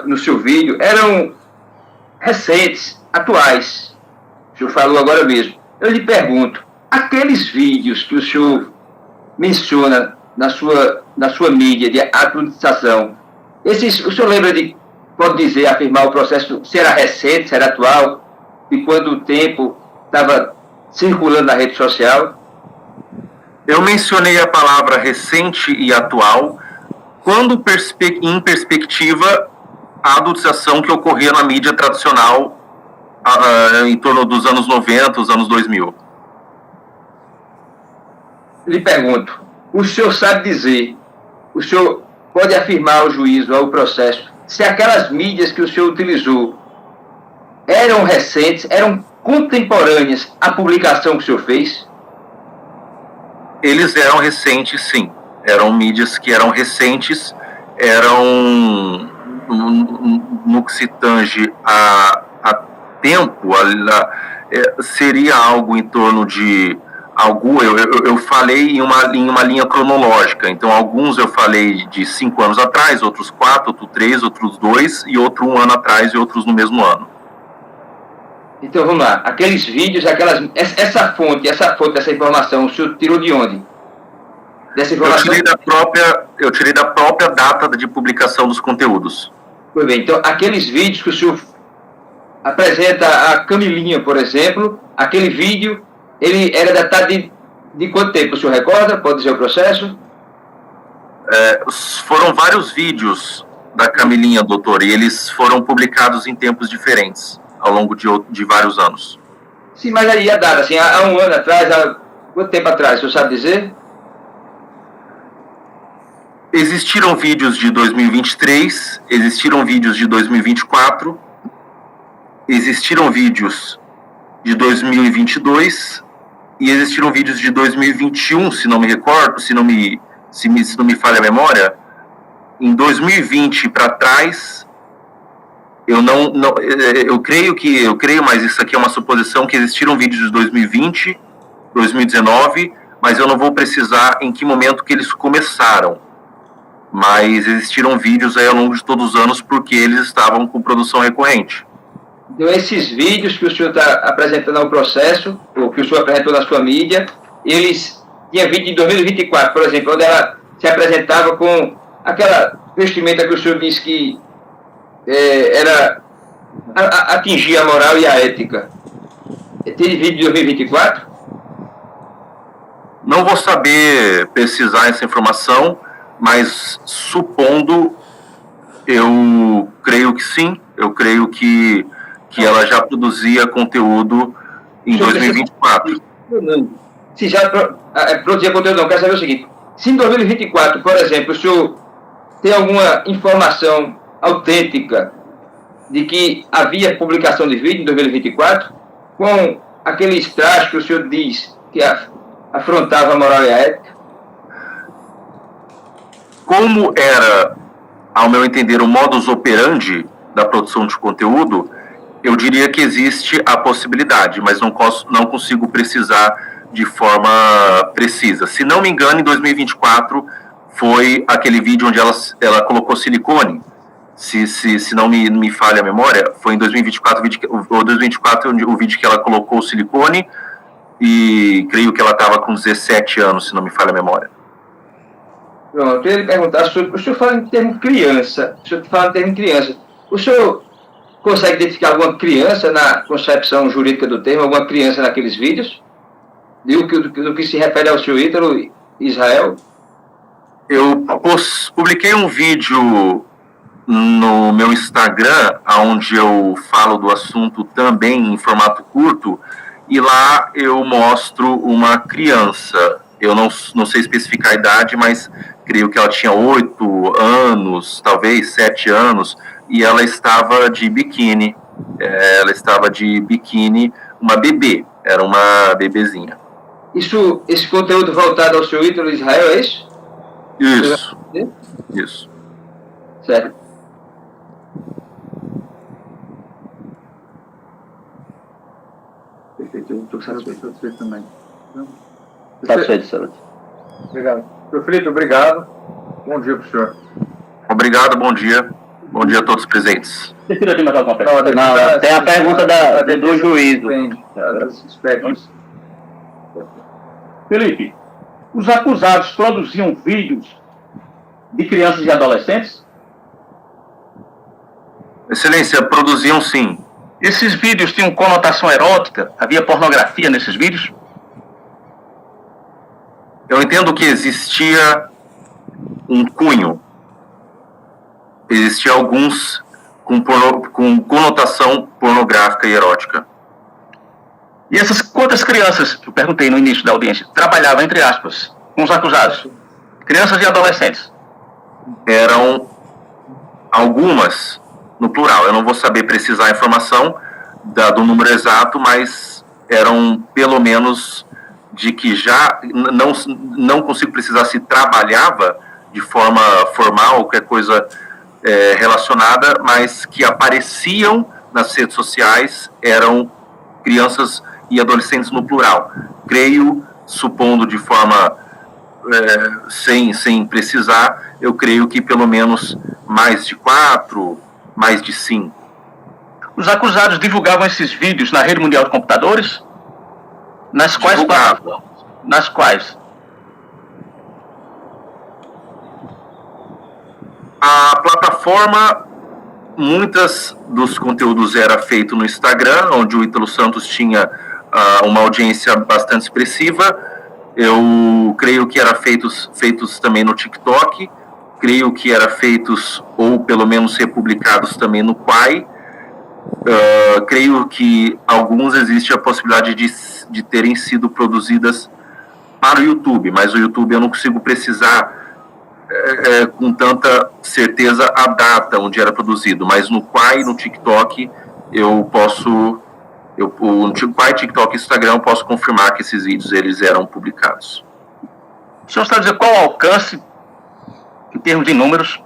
no seu vídeo eram recentes, atuais. O senhor falou agora mesmo. Eu lhe pergunto, aqueles vídeos que o senhor menciona na sua mídia de atualização, o senhor lembra pode dizer, afirmar o processo se era recente, se era atual, e quando o tempo estava circulando na rede social? Eu mencionei a palavra recente e atual quando em perspectiva a adultização que ocorria na mídia tradicional em torno dos anos 90, os anos 2000. Lhe pergunto, o senhor sabe dizer, o senhor pode afirmar ao juízo, ao processo, se aquelas mídias que o senhor utilizou eram recentes, eram contemporâneas à publicação que o senhor fez? Eles eram recentes, sim. Eram mídias que eram recentes, eram, no que se tange a tempo, seria algo em torno de... Eu falei em uma linha cronológica, então alguns eu falei de 5 anos atrás, outros 4, outros 3, outros 2, e outro 1 ano atrás e outros no mesmo ano. Então vamos lá, aqueles vídeos, essa fonte dessa informação, o senhor tirou de onde? Dessa informação? Eu tirei da própria data de publicação dos conteúdos. Muito bem, então aqueles vídeos que o senhor apresenta a Camilinha, por exemplo, aquele vídeo, ele era datado de quanto tempo? O senhor recorda? Pode dizer o processo? Foram vários vídeos da Camilinha, doutor, e eles foram publicados em tempos diferentes, ao longo de vários anos. Sim, mas aí a data, assim, há um ano atrás, há quanto tempo atrás, o senhor sabe dizer? Existiram vídeos de 2023, existiram vídeos de 2024, existiram vídeos de 2022 e existiram vídeos de 2021, se não me recordo, se não me falha a memória. Em 2020 para trás, eu creio, mas isso aqui é uma suposição, que existiram vídeos de 2020, 2019, mas eu não vou precisar em que momento que eles começaram. Mas existiram vídeos aí ao longo de todos os anos porque eles estavam com produção recorrente. Então, esses vídeos que o senhor está apresentando ao processo, ou que o senhor apresentou na sua mídia, eles tinham vídeo de 2024, por exemplo, onde ela se apresentava com aquela vestimenta que o senhor disse que atingia a moral e a ética. Tem vídeo de 2024? Não vou saber precisar essa informação, mas supondo, eu creio que sim, eu creio que ela já produzia conteúdo em 2024. Se já produzia conteúdo, não, quero saber o seguinte, se em 2024, por exemplo, o senhor tem alguma informação autêntica de que havia publicação de vídeo em 2024, com aqueles traços que o senhor diz que afrontava a moral e a ética? Como era, ao meu entender, o modus operandi da produção de conteúdo, eu diria que existe a possibilidade, mas não consigo precisar de forma precisa. Se não me engano, em 2024 foi aquele vídeo onde ela colocou silicone. Se não me falha a memória, foi em 2024 o vídeo que ela colocou o silicone, e creio que ela estava com 17 anos, se não me falha a memória. Pronto, eu queria lhe perguntar sobre, o senhor fala em termos criança, o senhor consegue identificar alguma criança na concepção jurídica do termo, alguma criança naqueles vídeos? Do que se refere ao senhor Ítalo Israel? Eu publiquei um vídeo no meu Instagram, onde eu falo do assunto também em formato curto, e lá eu mostro uma criança. Eu não sei especificar a idade, mas creio que ela tinha 8 anos, talvez 7 anos, e ela estava de biquíni. Uma bebê, era uma bebezinha. Esse conteúdo voltado ao seu Ítalo Israel, é isso? Isso. Certo. Perfeito, eu estou satisfeito também. Satisfeito, senhor. Obrigado. Senhor Felipe, obrigado. Bom dia para o senhor. Obrigado, bom dia. Bom dia a todos presentes. Não, tem a pergunta do juízo. Felipe, os acusados produziam vídeos de crianças e adolescentes? Excelência, produziam sim. Esses vídeos tinham conotação erótica? Havia pornografia nesses vídeos? Eu entendo que existia um cunho. Existia alguns com conotação pornográfica e erótica. E essas quantas crianças, eu perguntei no início da audiência, trabalhavam, entre aspas, com os acusados? Crianças e adolescentes? Eram algumas, no plural. Eu não vou saber precisar a informação do número exato, mas eram pelo menos de que já não consigo precisar se trabalhava de forma formal, qualquer coisa relacionada, mas que apareciam nas redes sociais eram crianças e adolescentes no plural. Creio, supondo de forma sem precisar, eu creio que pelo menos mais de 4, mais de 5. Os acusados divulgavam esses vídeos na rede mundial de computadores? Nas quais plataformas? Nas quais? A plataforma, muitas dos conteúdos era feito no Instagram, onde o Ítalo Santos tinha uma audiência bastante expressiva. Eu creio que era feitos também no TikTok, creio que era feitos, ou pelo menos republicados também no Quai. Creio que alguns existe a possibilidade de terem sido produzidas para o YouTube, mas o YouTube eu não consigo precisar com tanta certeza a data onde era produzido, mas no Quai e no TikTok o Quai, TikTok e Instagram eu posso confirmar que esses vídeos eles eram publicados. O senhor sabe dizer qual o alcance em termos de números?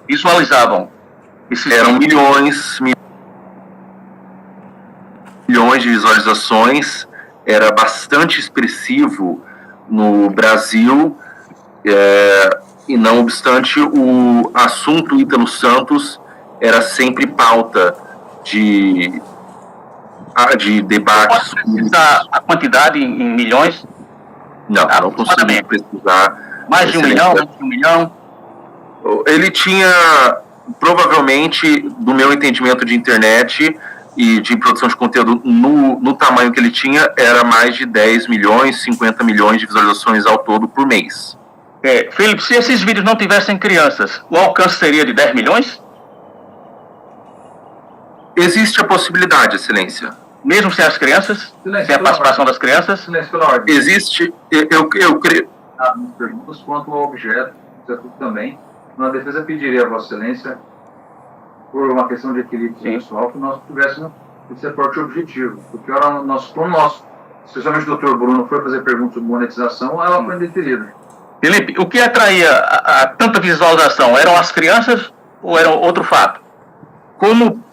Visualizavam? Eram milhões de visualizações, era bastante expressivo no Brasil, e não obstante, o assunto Ítalo Santos era sempre pauta de debates. Pode precisar a quantidade em milhões? Não consigo precisar. Mais de 1 milhão? Mais de 1 milhão? Ele tinha, provavelmente, do meu entendimento de internet e de produção de conteúdo, no tamanho que ele tinha, era mais de 10 milhões, 50 milhões de visualizações ao todo por mês. Felipe, se esses vídeos não tivessem crianças, o alcance seria de 10 milhões? Existe a possibilidade, Excelência. Mesmo sem as crianças? Sem a participação das crianças? Silêncio pela ordem. Existe, eu creio... Perguntas quanto ao objeto, também. A defesa pediria a Vossa Excelência, por uma questão de equilíbrio pessoal, que nós tivéssemos esse aporte objetivo. Porque como nós, especialmente o Dr. Bruno, foi fazer perguntas sobre monetização, ela foi deterida. Felipe, o que atraía a tanta visualização? Eram as crianças ou era outro fato? Como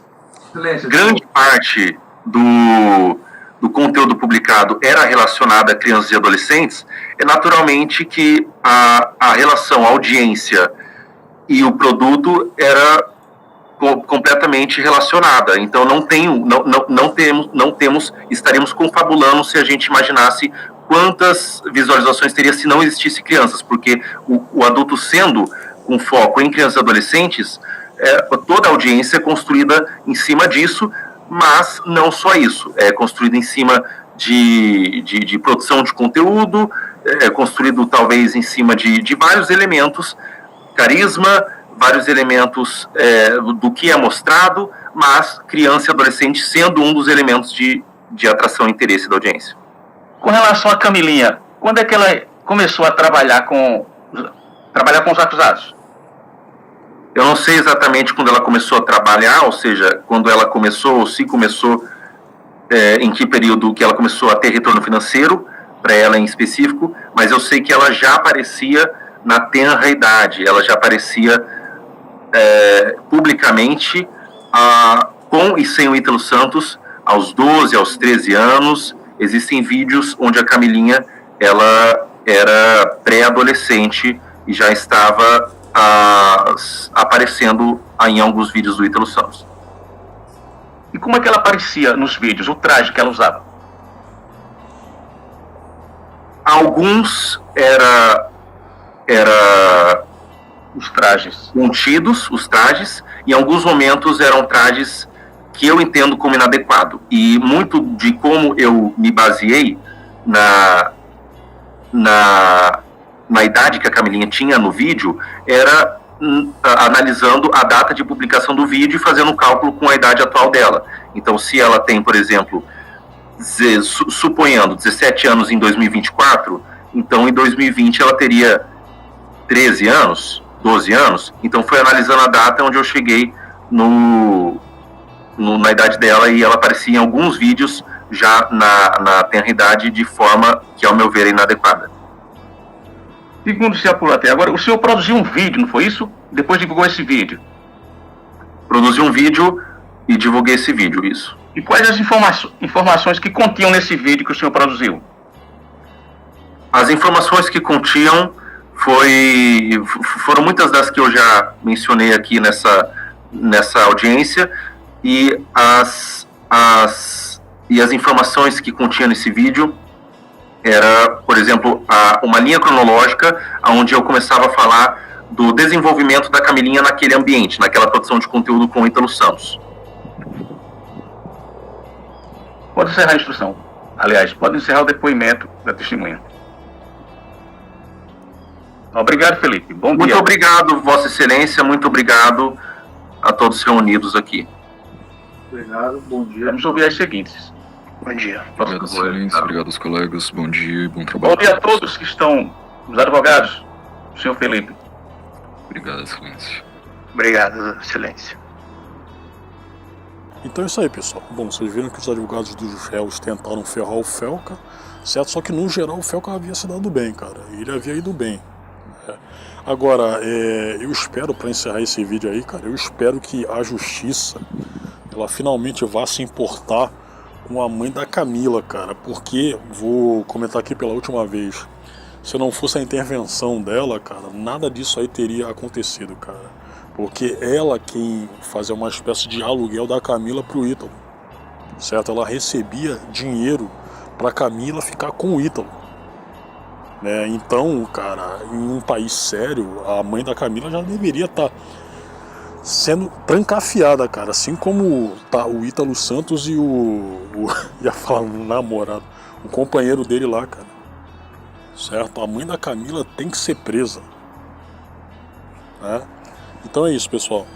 grande parte do conteúdo publicado era relacionado a crianças e adolescentes, é naturalmente que a relação audiência e o produto era completamente relacionada. Então não estaríamos confabulando se a gente imaginasse quantas visualizações teria se não existisse crianças, porque o adulto sendo com foco em crianças e adolescentes, toda a audiência é construída em cima disso, mas não só isso, é construída em cima de produção de conteúdo, é construído talvez em cima de vários elementos, carisma, vários elementos do que é mostrado, mas criança e adolescente sendo um dos elementos de atração e interesse da audiência. Com relação a Camilinha, quando é que ela começou a trabalhar com os acusados? Eu não sei exatamente quando ela começou a trabalhar, ou seja, quando ela começou, ou se começou, em que período que ela começou a ter retorno financeiro, para ela em específico, mas eu sei que ela já aparecia na tenra idade, ela já aparecia publicamente com e sem o Ítalo Santos aos 12, aos 13 anos. Existem vídeos onde a Camilinha ela era pré-adolescente e já estava aparecendo em alguns vídeos do Ítalo Santos. E como é que ela aparecia nos vídeos, o traje que ela usava? Alguns era os trajes contidos, os trajes, e em alguns momentos eram trajes que eu entendo como inadequado. E muito de como eu me baseei na idade que a Camilinha tinha no vídeo era analisando a data de publicação do vídeo e fazendo um cálculo com a idade atual dela. Então, se ela tem, por exemplo, suponhando 17 anos em 2024, então em 2020 ela teria 13 anos, 12 anos. Então foi analisando a data onde eu cheguei na idade dela, e ela aparecia em alguns vídeos já na tenra idade de forma que, ao meu ver, é inadequada. Segundo se apurou até agora, o senhor produziu um vídeo, não foi isso? Depois divulgou esse vídeo. Produzi um vídeo e divulguei esse vídeo, isso. E quais as informações que continham nesse vídeo que o senhor produziu? As informações que continham foram muitas das que eu já mencionei aqui nessa audiência, e as informações que continha nesse vídeo era, por exemplo, uma linha cronológica onde eu começava a falar do desenvolvimento da Camilinha naquele ambiente, naquela produção de conteúdo com o Ítalo Santos. Pode encerrar a instrução. Aliás, pode encerrar o depoimento da testemunha. Obrigado, Felipe. Bom dia. Muito obrigado, Vossa Excelência. Muito obrigado a todos reunidos aqui. Obrigado, bom dia. Vamos ouvir as seguintes. Bom dia. Obrigado, Excelência. Obrigado aos colegas. Bom dia e bom trabalho. Bom dia a todos que estão, os advogados. Senhor Felipe. Obrigado, Excelência. Obrigado, Excelência. Então é isso aí, pessoal. Bom, vocês viram que os advogados dos réus tentaram ferrar o Felca, certo? Só que no geral o Felca havia se dado bem, cara. Ele havia ido bem. Agora, eu espero, para encerrar esse vídeo aí, cara, eu espero que a justiça, ela finalmente vá se importar com a mãe da Camila, cara. Porque, vou comentar aqui pela última vez, se não fosse a intervenção dela, cara, nada disso aí teria acontecido, cara. Porque ela quem fazia uma espécie de aluguel da Camila pro Ítalo, certo? Ela recebia dinheiro pra Camila ficar com o Ítalo, né? Então, cara, em um país sério, a mãe da Camila já deveria estar sendo trancafiada, cara. Assim como tá o Ítalo Santos e ia falar um namorado, o companheiro dele lá, cara, certo? A mãe da Camila tem que ser presa, né? Então é isso, pessoal.